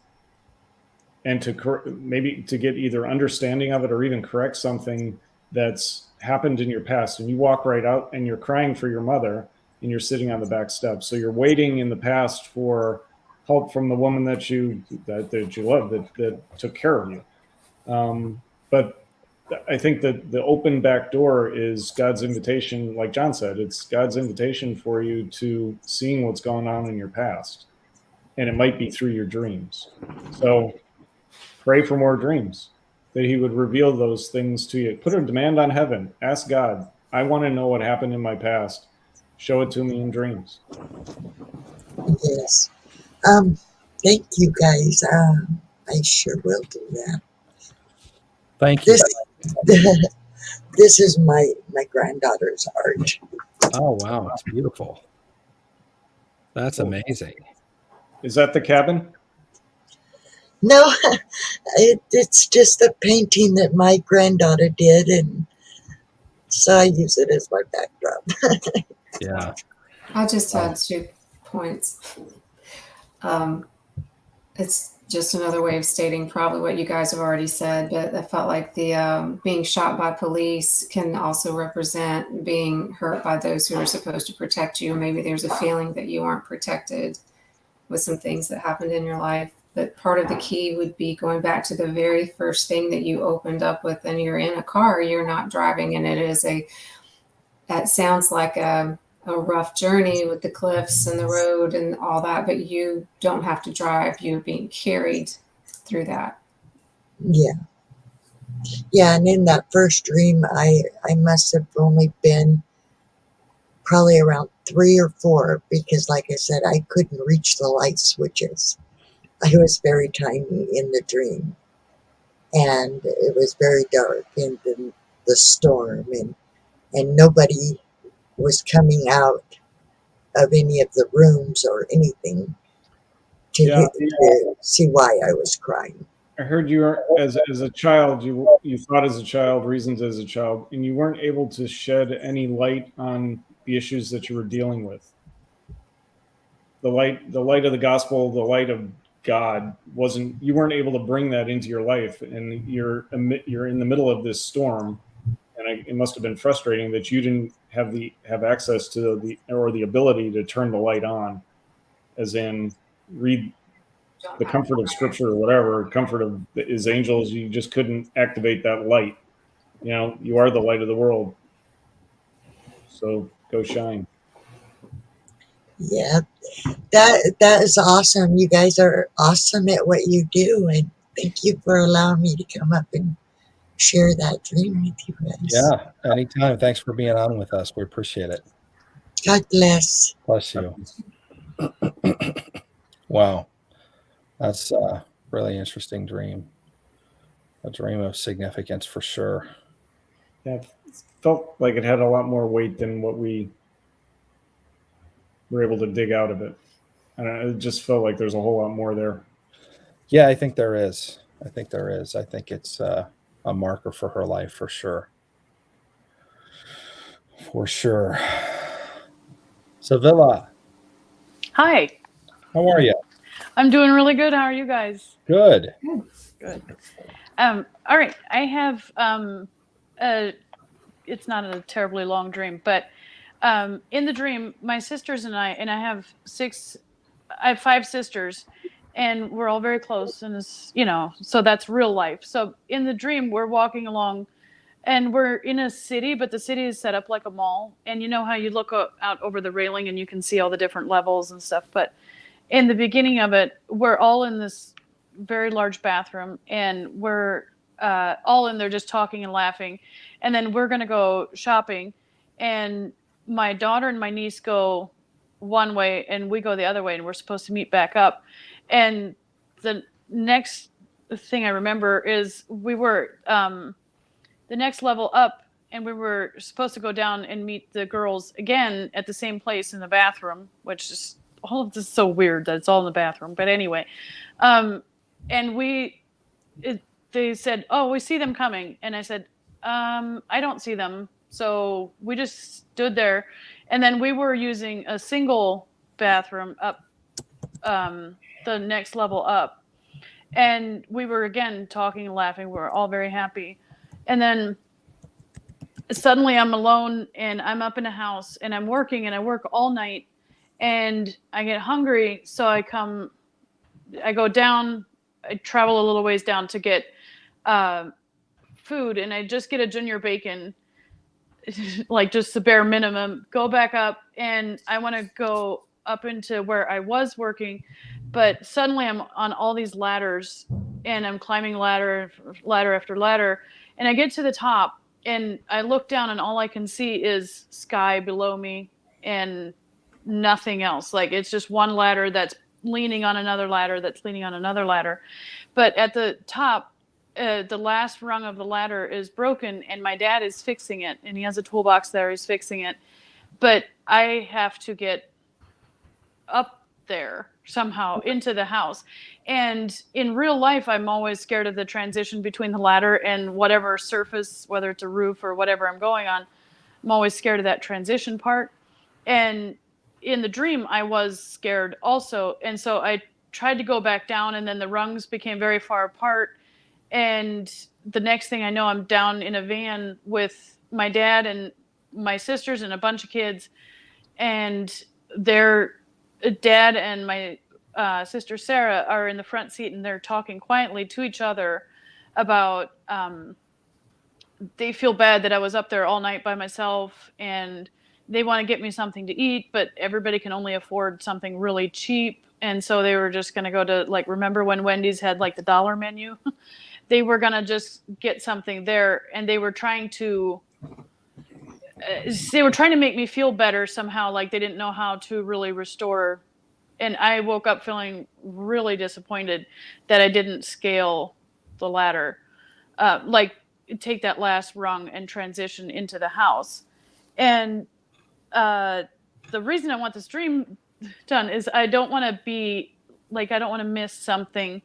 and to maybe to get either understanding of it or even correct something that's happened in your past. And you walk right out and you're crying for your mother and you're sitting on the back steps. So you're waiting in the past for help from the woman that you love, that took care of you. But I think that the open back door is God's invitation. Like John said, it's God's invitation for you to seeing what's going on in your past. And it might be through your dreams. So pray for more dreams, that he would reveal those things to you. Put a demand on heaven. Ask God, I want to know what happened in my past. Show it to me in dreams. Yes. Thank you, guys. I sure will do that. Thank you. This is my granddaughter's art. Oh, wow. It's beautiful. That's amazing. Is that the cabin? No, it's just a painting that my granddaughter did, and so I use it as my backdrop. Yeah. I just had 2 points. It's just another way of stating probably what you guys have already said, but I felt like the being shot by police can also represent being hurt by those who are supposed to protect you. Maybe there's a feeling that you aren't protected with some things that happened in your life. But part of the key would be going back to the very first thing that you opened up with, and you're in a car, you're not driving, and that sounds like a rough journey with the cliffs and the road and all that, but you don't have to drive. You're being carried through that. Yeah. Yeah, and in that first dream, I must have only been probably around 3 or 4, because like I said, I couldn't reach the light switches. I was very tiny in the dream, and it was very dark, and the storm, and nobody was coming out of any of the rooms or anything Yeah. to see why I was crying. I heard you were, as a child, you thought as a child, reasons as a child, and you weren't able to shed any light on the issues that you were dealing with. The light of the gospel, the light of God wasn't. You weren't able to bring that into your life, and you're in the middle of this storm, and it must have been frustrating that you didn't have access to the ability to turn the light on, as in read the comfort of scripture or whatever, comfort of his angels. You just couldn't activate that light. You are the light of the world. So go shine. Yeah, that is awesome. You guys are awesome at what you do, and thank you for allowing me to come up and share that dream with you guys. Yeah, anytime. Thanks for being on with us. We appreciate it. God bless. Bless you. Wow. That's a really interesting dream. A dream of significance for sure. Yeah, it felt like it had a lot more weight than what we were able to dig out of it. And it just felt like there's a whole lot more there. Yeah, I think there is. I think it's a marker for her life for sure. For sure. Sevilla, Hi, how are you? I'm doing really good. How are you guys? Good. Good. All right, I have it's not a terribly long dream, but in the dream, my sisters and I have I have 5 sisters, and we're all very close, and so that's real life. So in the dream, we're walking along, and we're in a city, but the city is set up like a mall, and you know how you look out over the railing and you can see all the different levels and stuff, but in the beginning of it, we're all in this very large bathroom, and we're all in there just talking and laughing. And then we're going to go shopping, and my daughter and my niece go one way, and we go the other way, and we're supposed to meet back up. And the next thing I remember is we were the next level up, and we were supposed to go down and meet the girls again at the same place in the bathroom, which is all of this is so weird that it's all in the bathroom. But anyway, and they said, "Oh, we see them coming," and I said, "I don't see them." So we just stood there, and then we were using a single bathroom up, the next level up, and we were again talking and laughing. We were all very happy, and then suddenly I'm alone, and I'm up in a house, and I'm working, and I work all night, and I get hungry, so I go down, I travel a little ways down to get food, and I just get a junior bacon, like just the bare minimum, go back up, and I want to go up into where I was working, but suddenly I'm on all these ladders, and I'm climbing ladder after ladder, and I get to the top, and I look down, and all I can see is sky below me and nothing else. Like it's just one ladder that's leaning on another ladder that's leaning on another ladder. But at the top, the last rung of the ladder is broken, and my dad is fixing it, and he has a toolbox there. He's fixing it. But I have to get up there somehow into the house. And in real life, I'm always scared of the transition between the ladder and whatever surface, whether it's a roof or whatever I'm going on. I'm always scared of that transition part. And in the dream, I was scared also. And so I tried to go back down, and then the rungs became very far apart. And the next thing I know, I'm down in a van with my dad and my sisters and a bunch of kids. And their dad and my sister Sarah are in the front seat, and they're talking quietly to each other about they feel bad that I was up there all night by myself, and they want to get me something to eat, but everybody can only afford something really cheap. And so they were just going to go to, like, remember when Wendy's had like the dollar menu? They were going to just get something there, and they were trying to make me feel better somehow, like they didn't know how to really restore. And I woke up feeling really disappointed that I didn't scale the ladder, like take that last rung and transition into the house. And the reason I want this dream done is I don't want to be like, I don't want to miss something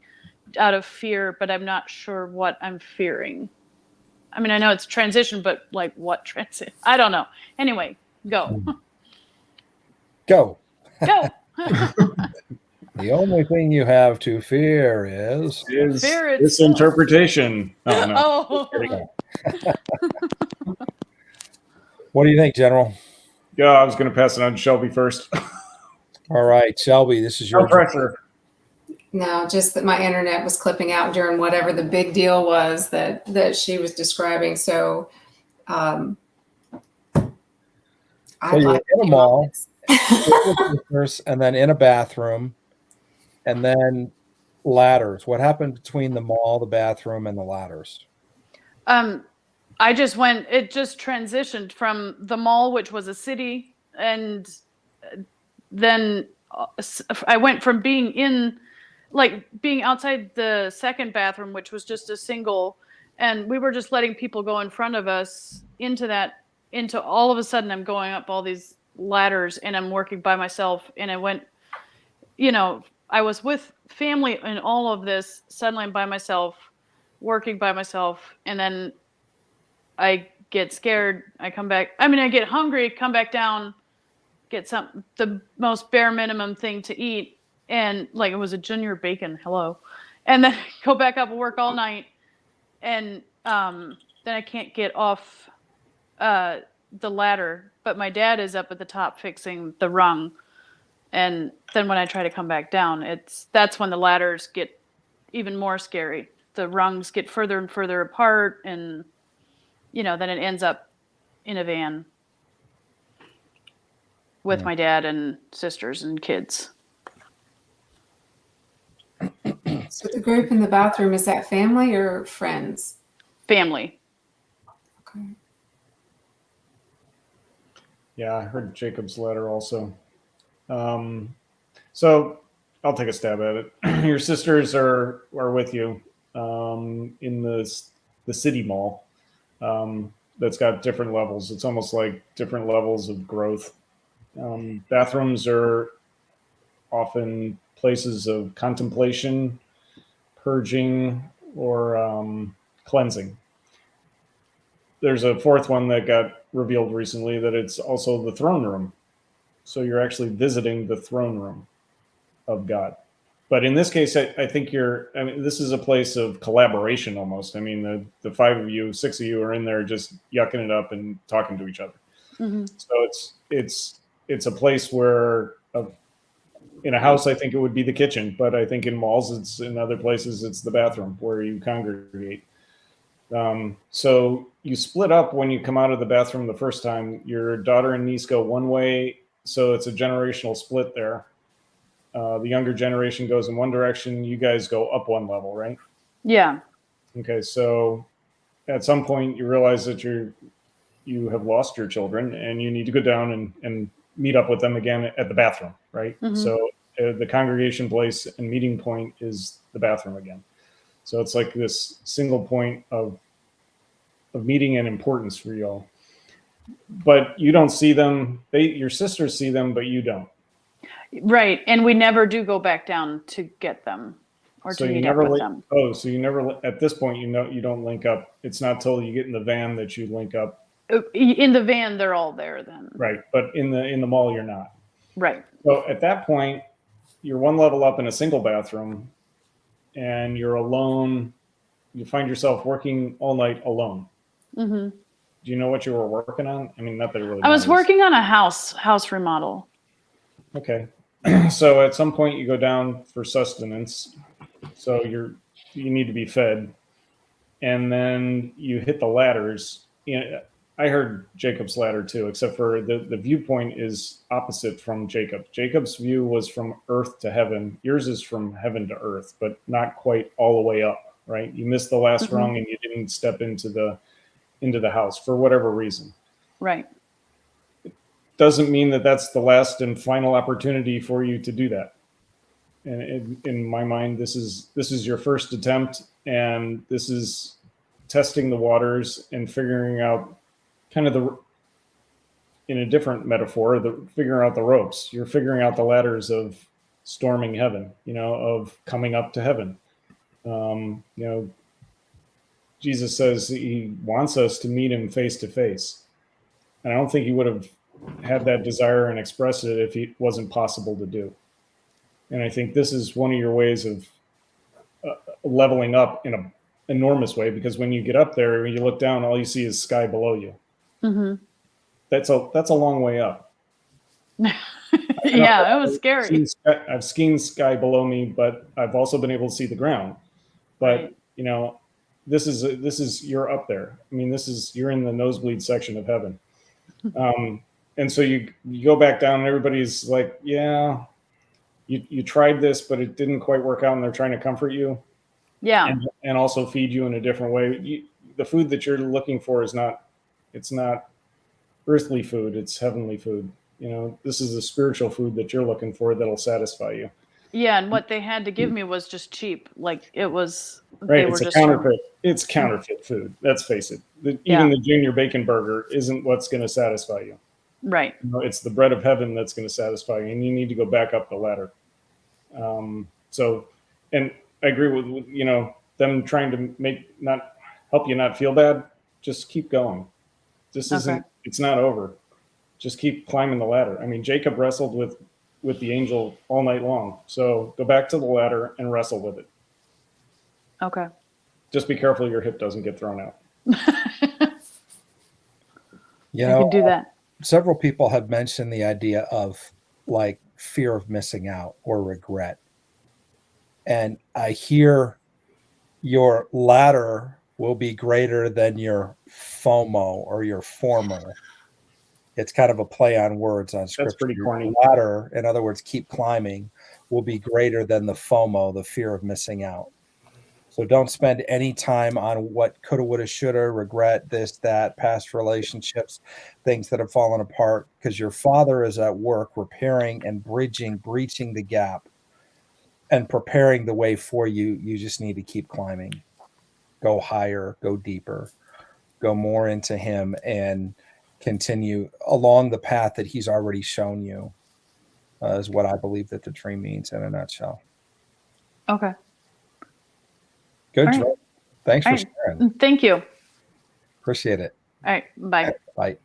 out of fear, but I'm not sure what I'm fearing. I mean, I know it's transition, but like what transition? I don't know. Anyway, go. Go. Go. The only thing you have to fear is Fear itself. This interpretation. Oh, no. Oh. What do you think, General? Yeah, I was going to pass it on to Shelby first. All right, Shelby, this is No your pressure. No, just that my internet was clipping out during whatever the big deal was that she was describing. So, So I'd you're like in a mall, and then in a bathroom, and then ladders. What happened between the mall, the bathroom, and the ladders? I just went, it just transitioned from the mall, which was a city, and then I went from being in, like being outside the second bathroom, which was just a single, and we were just letting people go in front of us into all of a sudden I'm going up all these ladders and I'm working by myself, and I went, I was with family in all of this, suddenly I'm by myself, working by myself, and then I get scared, I come back, I get hungry, come back down, get the most bare minimum thing to eat, and like it was a junior bacon, hello, and then go back up and work all night, and then I can't get off the ladder, but my dad is up at the top fixing the rung, and then when I try to come back down, that's when the ladders get even more scary. The rungs get further and further apart, and then it ends up in a van with my dad and sisters and kids. So the group in the bathroom, is that family or friends? Family. Okay. Yeah, I heard Jacob's ladder also. So I'll take a stab at it. Your sisters are with you in the city mall. That's got different levels. It's almost like different levels of growth. Bathrooms are often places of contemplation, purging, or cleansing. There's a fourth one that got revealed recently, that it's also the throne room. So you're actually visiting the throne room of God. But in this case, I think this is a place of collaboration almost. The five of you, six of you are in there just yucking it up and talking to each other. Mm-hmm. So it's a place where, in a house, I think it would be the kitchen, but I think in malls, in other places, it's the bathroom where you congregate. So you split up when you come out of the bathroom the first time. Your daughter and niece go one way, so it's a generational split there. The younger generation goes in one direction. You guys go up one level, right? Yeah. Okay, so at some point you realize that you have lost your children and you need to go down and meet up with them again at the bathroom, right? Mm-hmm. So the congregation place and meeting point is the bathroom again. So it's like this single point of meeting and importance for y'all. But you don't see them. Your sisters see them, but you don't. Right, and we never do go back down to get them or So to you meet never up with them. Oh, so you never, at this point, you don't link up. It's not till you get in the van that you link up. In the van, they're all there then. Right, but in the mall, you're not. Right. So at that point, you're one level up in a single bathroom, and you're alone. You find yourself working all night alone. Mm-hmm. Do you know what you were working on? Not that it really I was matters. working on a house remodel. Okay. So at some point you go down for sustenance. So you need to be fed. And then you hit the ladders. I heard Jacob's ladder too, except for the viewpoint is opposite from Jacob. Jacob's view was from earth to heaven. Yours is from heaven to earth, but not quite all the way up, right? You missed the last Mm-hmm. rung and you didn't step into the house for whatever reason. Right. Doesn't mean that that's the last and final opportunity for you to do that. And in my mind, this is your first attempt, and this is testing the waters and figuring out kind of in a different metaphor, figuring out the ropes. You're figuring out the ladders of storming heaven, of coming up to heaven. Jesus says he wants us to meet him face to face. And I don't think he would have had that desire and expressed it if it wasn't possible to do. And I think this is one of your ways of leveling up in an enormous way, because when you get up there, when you look down, all you see is sky below you. Mm-hmm. That's a long way up. Yeah, it was scary. I've seen sky below me, but I've also been able to see the ground. But Right. this is you're up there. I mean, you're in the nosebleed section of heaven. And so you go back down, and everybody's like, yeah, you tried this, but it didn't quite work out, and they're trying to comfort you. Yeah. And also feed you in a different way. The food that you're looking for it's not earthly food, it's heavenly food. This is the spiritual food that you're looking for that'll satisfy you. Yeah, and what they had to give me was just cheap. Like it was, Right, they it's were a just counterfeit. It's counterfeit food. Let's face it. Even the junior bacon burger isn't what's going to satisfy you. Right. It's the bread of heaven that's going to satisfy you, and you need to go back up the ladder. And I agree with them trying to not help you not feel bad. Just keep going. It's not over. Just keep climbing the ladder. I mean, Jacob wrestled with the angel all night long. So go back to the ladder and wrestle with it. Okay. Just be careful your hip doesn't get thrown out. I can do that. Several people have mentioned the idea of like fear of missing out or regret. And I hear your ladder will be greater than your FOMO or your former. It's kind of a play on words on scripture. That's pretty corny. Your ladder, in other words, keep climbing, will be greater than the FOMO, the fear of missing out. So don't spend any time on what coulda, woulda, shoulda, regret, this, that, past relationships, things that have fallen apart, because your Father is at work repairing and breaching the gap and preparing the way for you. You just need to keep climbing. Go higher, go deeper, go more into him, and continue along the path that he's already shown you, is what I believe that the dream means in a nutshell. Okay. Good All job. right. Thanks All for right. sharing. Thank you. Appreciate it. All right. Bye. Bye.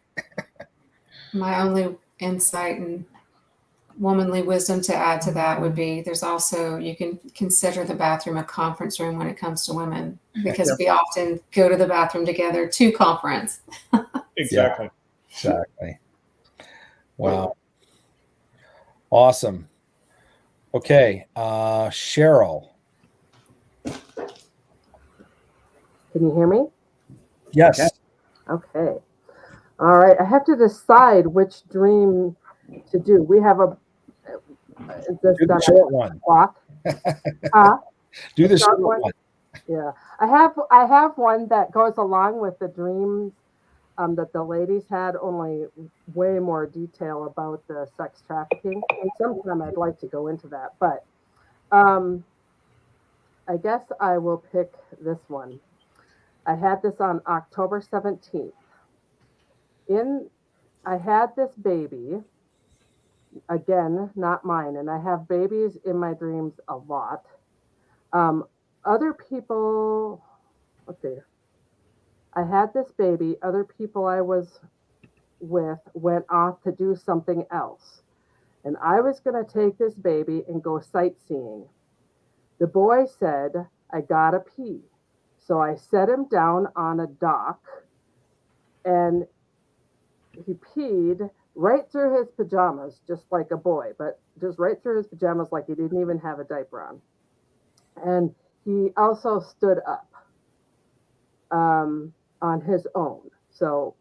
My only insight and womanly wisdom to add to that would be there's also, you can consider the bathroom a conference room when it comes to women, because we often go to the bathroom together to conference. Exactly. Yeah, exactly. Wow. Awesome. Okay. Cheryl. Can you hear me? Yes. Okay. All right. I have to decide which dream to do. We have a Do the short one. clock. Do the short one. Yeah. I have one that goes along with the dreams that the ladies had, only way more detail about the sex trafficking. And sometime I'd like to go into that, but I guess I will pick this one. I had this on October 17th. I had this baby, again, not mine, and I have babies in my dreams a lot. Other people, let's see, I had this baby, other people I was with went off to do something else. And I was going to take this baby and go sightseeing. The boy said, I gotta pee. So I set him down on a dock, and he peed right through his pajamas, just like a boy, but just right through his pajamas, like he didn't even have a diaper on. And he also stood up on his own. So,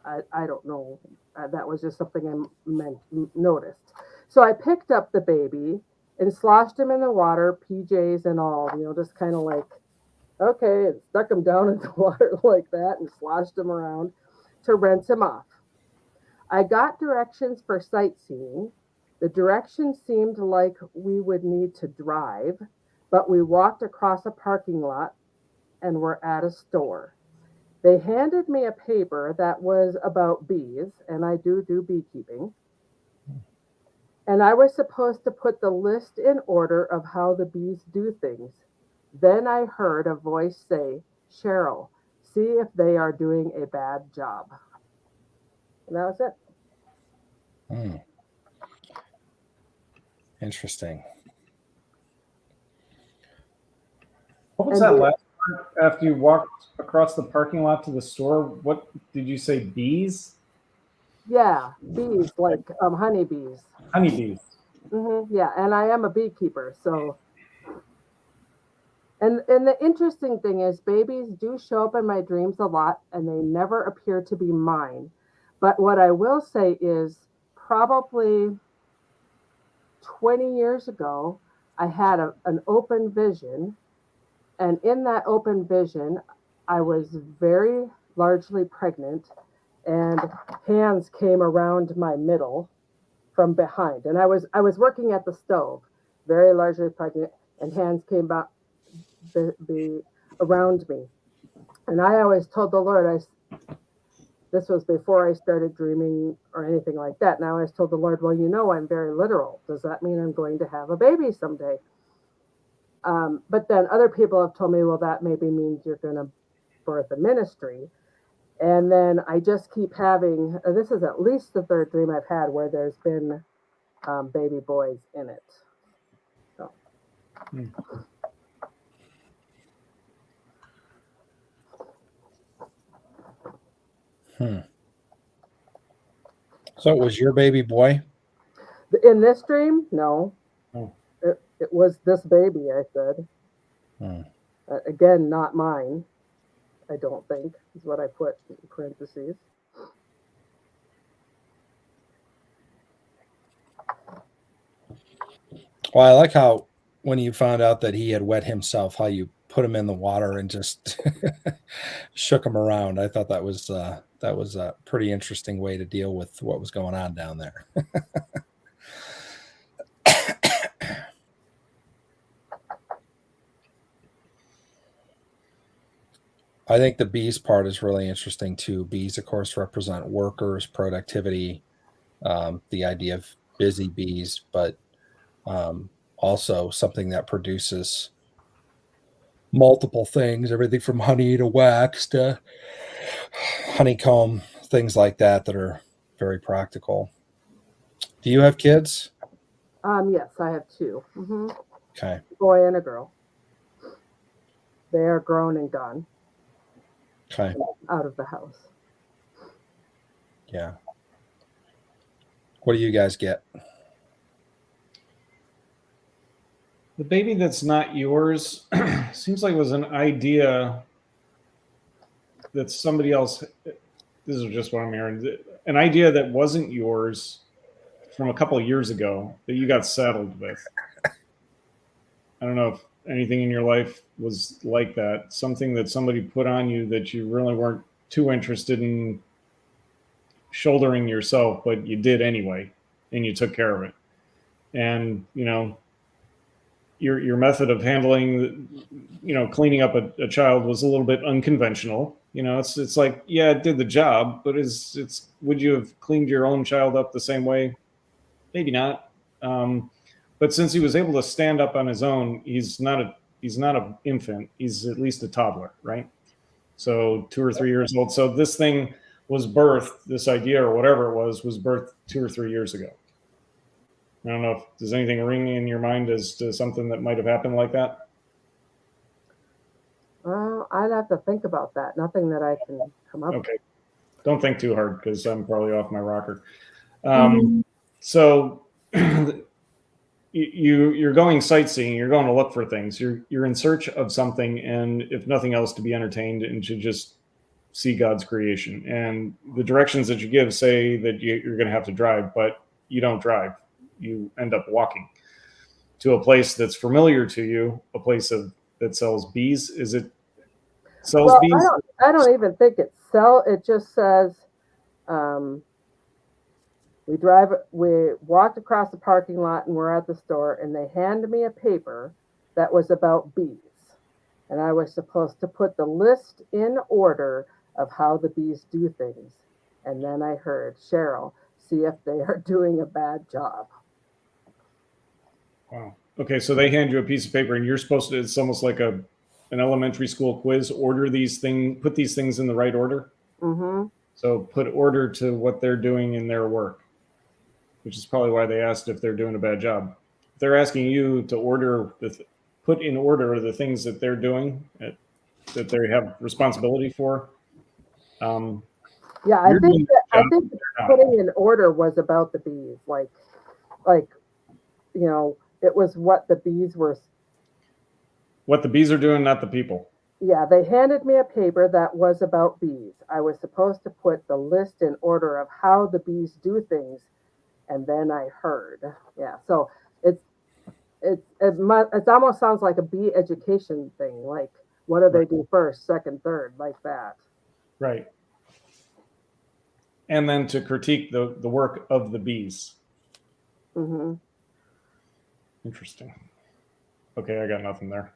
I don't know. That was just something I noticed. So I picked up the baby and sloshed him in the water, PJs and all, just kind of like, okay, and stuck him down in the water like that and sloshed him around to rinse him off. I got directions for sightseeing. The directions seemed like we would need to drive, but we walked across a parking lot and were at a store. They handed me a paper that was about bees, and I do beekeeping. And I was supposed to put the list in order of how the bees do things. Then I heard a voice say, Cheryl, see if they are doing a bad job. And that was it. Hmm. Interesting. What was that last part after you walked across the parking lot to the store? What did you say? Bees? Yeah, bees, like honeybees. Honeybees. Yeah, and I am a beekeeper, so. And the interesting thing is, babies do show up in my dreams a lot, and they never appear to be mine. But what I will say is, probably 20 years ago, I had an open vision. And in that open vision, I was very largely pregnant, and hands came around my middle from behind. And I was working at the stove, very largely pregnant, and hands came back be around me. And I always told the Lord, this was before I started dreaming or anything like that. And I always told the Lord, well, you know, I'm very literal. Does that mean I'm going to have a baby someday? But then other people have told me, well, that maybe means you're going to birth a ministry. And then I just keep having, this is at least the third dream I've had where there's been baby boys in it. So. So it was your baby boy? In this dream? No. Oh. It was this baby, I said. Again, not mine, I don't think, is what I put in parentheses. Well, I like how when you found out that he had wet himself, how you put him in the water and just shook him around. I thought that was a pretty interesting way to deal with what was going on down there. I think the bees part is really interesting too. Bees, of course, represent workers, productivity, the idea of busy bees, but also something that produces multiple things, everything from honey to wax to honeycomb, things like that are very practical. Do you have kids? Yes, I have two. Okay. Boy and a girl. They are grown and gone. Okay. Out of the house. Yeah. What do you guys get? The baby that's not yours seems like it was an idea that somebody else, this is just what I'm hearing, an idea that wasn't yours from a couple of years ago that you got saddled with. I don't know if anything in your life was like that, something that somebody put on you that you really weren't too interested in shouldering yourself, but you did anyway, and you took care of it. And, you know, your method of handling, you know, cleaning up a child was a little bit unconventional. You know, it's like, yeah, it did the job, but would you have cleaned your own child up the same way? Maybe not. But since he was able to stand up on his own, he's not an infant. He's at least a toddler, right? So 2 or 3 years old. So this thing was birthed, this idea or whatever it was birthed 2 or 3 years ago. I don't know if there's anything ringing in your mind as to something that might have happened like that. Well, I'd have to think about that. Nothing that I can come up with. Okay. Don't think too hard because I'm probably off my rocker. So you're going sightseeing, you're going to look for things. You're in search of something, and if nothing else, to be entertained and to just see God's creation. And the directions that you give say that you're going to have to drive, but you don't drive. You end up walking to a place that's familiar to you, a place that sells bees. Is it sells bees? I don't even think it just says we walked across the parking lot and we're at the store, and they handed me a paper that was about bees. And I was supposed to put the list in order of how the bees do things. And then I heard, Cheryl, see if they are doing a bad job. Wow. Okay, so they hand you a piece of paper and you're supposed to, it's almost like an elementary school quiz, order these things, put these things in the right order. Mm-hmm. So put order to what they're doing in their work, which is probably why they asked if they're doing a bad job. If they're asking you to put in order the things that they're doing, that they have responsibility for. Yeah, I think putting in order was about the bees, like it was what the bees were. What the bees are doing, not the people. Yeah, they handed me a paper that was about bees. I was supposed to put the list in order of how the bees do things, and then I heard. Yeah, so it almost sounds like a bee education thing, like what do they do first, second, third, like that. Right. And then to critique the work of the bees. Mm-hmm. Interesting. Okay, I got nothing there.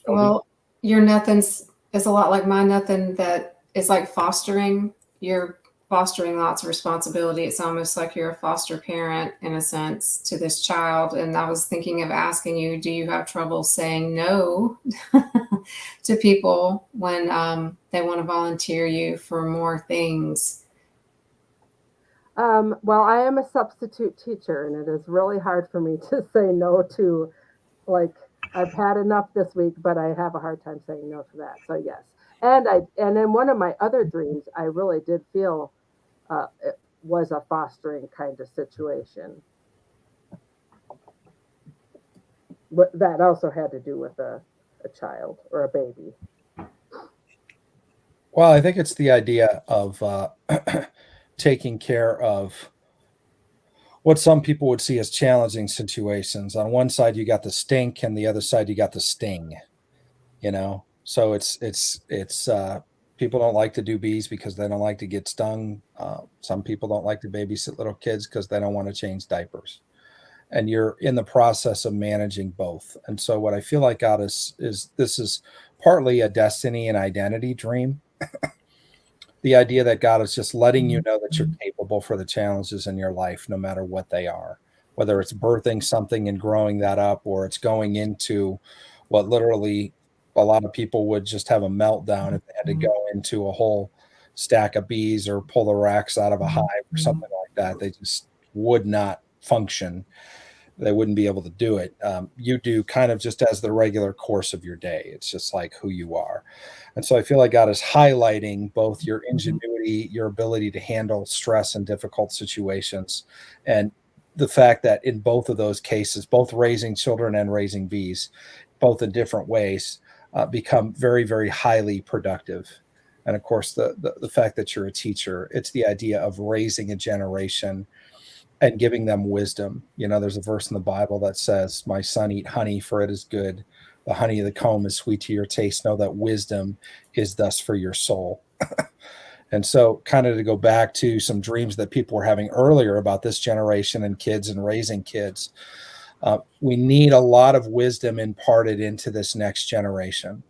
Well, your nothing's is a lot like my nothing, that is like fostering. You're fostering lots of responsibility. It's almost like you're a foster parent in a sense to this child. And I was thinking of asking you, do you have trouble saying no to people when they want to volunteer you for more things? Well, I am a substitute teacher, and it is really hard for me to say no to, like, I've had enough this week, but I have a hard time saying no to that. So yes, and in one of my other dreams, I really did feel it was a fostering kind of situation. But that also had to do with a child or a baby. Well, I think it's the idea of taking care of what some people would see as challenging situations. On one side, you got the stink, and the other side, you got the sting. So it's people don't like to do bees because they don't like to get stung. Some people don't like to babysit little kids because they don't want to change diapers. And you're in the process of managing both. And so what I feel like God is this is partly a destiny and identity dream. The idea that God is just letting you know that you're capable for the challenges in your life, no matter what they are, whether it's birthing something and growing that up, or it's going into what literally a lot of people would just have a meltdown if they had to go into a whole stack of bees or pull the racks out of a hive or something like that. They just would not function. They wouldn't be able to do it. You do kind of just as the regular course of your day. It's just like who you are. And so I feel like God is highlighting both your ingenuity, your ability to handle stress and difficult situations, and the fact that in both of those cases, both raising children and raising bees, both in different ways, become very, very highly productive. And of course, the fact that you're a teacher, it's the idea of raising a generation and giving them wisdom. There's a verse in the Bible that says, "My son, eat honey, for it is good. The honey of the comb is sweet to your taste. Know that wisdom is thus for your soul." And so kind of to go back to some dreams that people were having earlier about this generation and kids and raising kids, we need a lot of wisdom imparted into this next generation.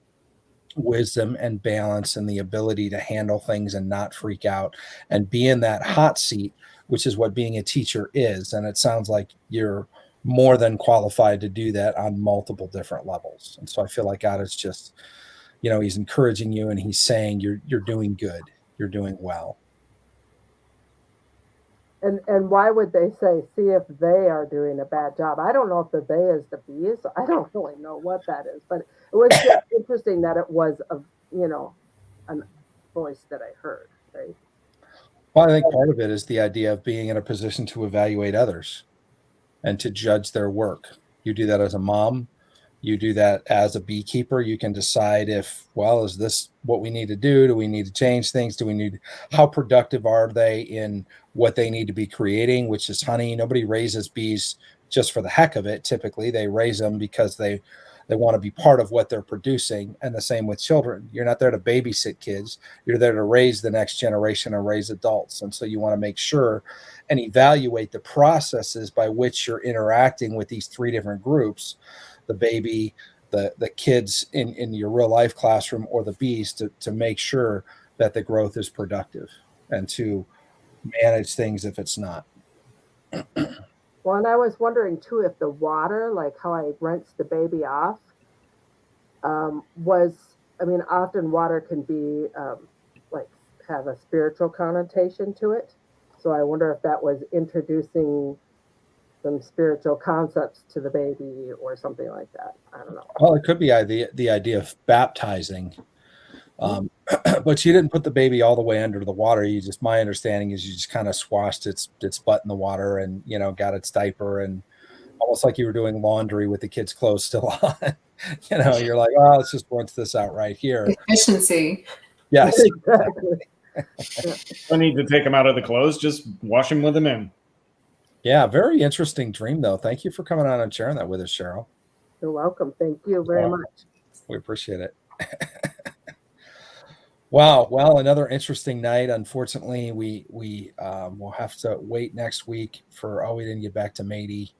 Wisdom and balance and the ability to handle things and not freak out and be in that hot seat, which is what being a teacher is. And it sounds like you're more than qualified to do that on multiple different levels. And so I feel like God is just, he's encouraging you, and he's saying you're doing good. You're doing well. And why would they say, see if they are doing a bad job? I don't know if the they is the bees. I don't really know what that is, but it was just interesting that it was a voice that I heard, right? Well, I think part of it is the idea of being in a position to evaluate others and to judge their work. You do that as a mom. You do that as a beekeeper. You can decide is this what we need to do? Do we need to change things? How productive are they in what they need to be creating, which is honey? Nobody raises bees just for the heck of it. Typically, they raise them because they want to be part of what they're producing. And the same with children. You're not there to babysit kids. You're there to raise the next generation and raise adults. And so you want to make sure and evaluate the processes by which you're interacting with these three different groups: the baby, the kids in your real life classroom or the bees to make sure that the growth is productive and to manage things if it's not. Well, and I was wondering too if the water, like how I rinsed the baby off, I mean, often water can be like have a spiritual connotation to it. So I wonder if that was introducing some spiritual concepts to the baby or something like that. I don't know. Well, it could be the idea of baptizing. But you didn't put the baby all the way under the water. My understanding is you just kind of swashed its butt in the water and, got its diaper, and almost like you were doing laundry with the kids' clothes still on. You're like, oh, let's just rinse this out right here. Efficiency. Yes. Exactly. I need to take them out of the clothes. Just wash them with them in. Yeah. Very interesting dream, though. Thank you for coming on and sharing that with us, Cheryl. You're welcome. Thank you very much. We appreciate it. Wow. Well, another interesting night. Unfortunately, we will have to wait next week we didn't get back to Mady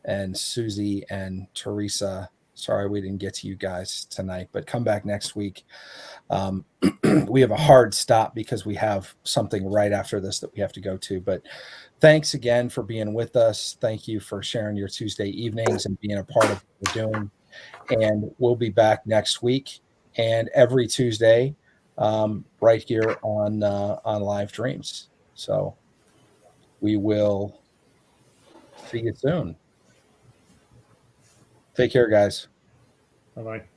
and Susie and Teresa. Sorry we didn't get to you guys tonight, but come back next week. We have a hard stop because we have something right after this that we have to go to. But thanks again for being with us. Thank you for sharing your Tuesday evenings and being a part of what we're doing. And we'll be back next week and every Tuesday right here on Live Dreams. So we will see you soon. Take care, guys. Bye-bye.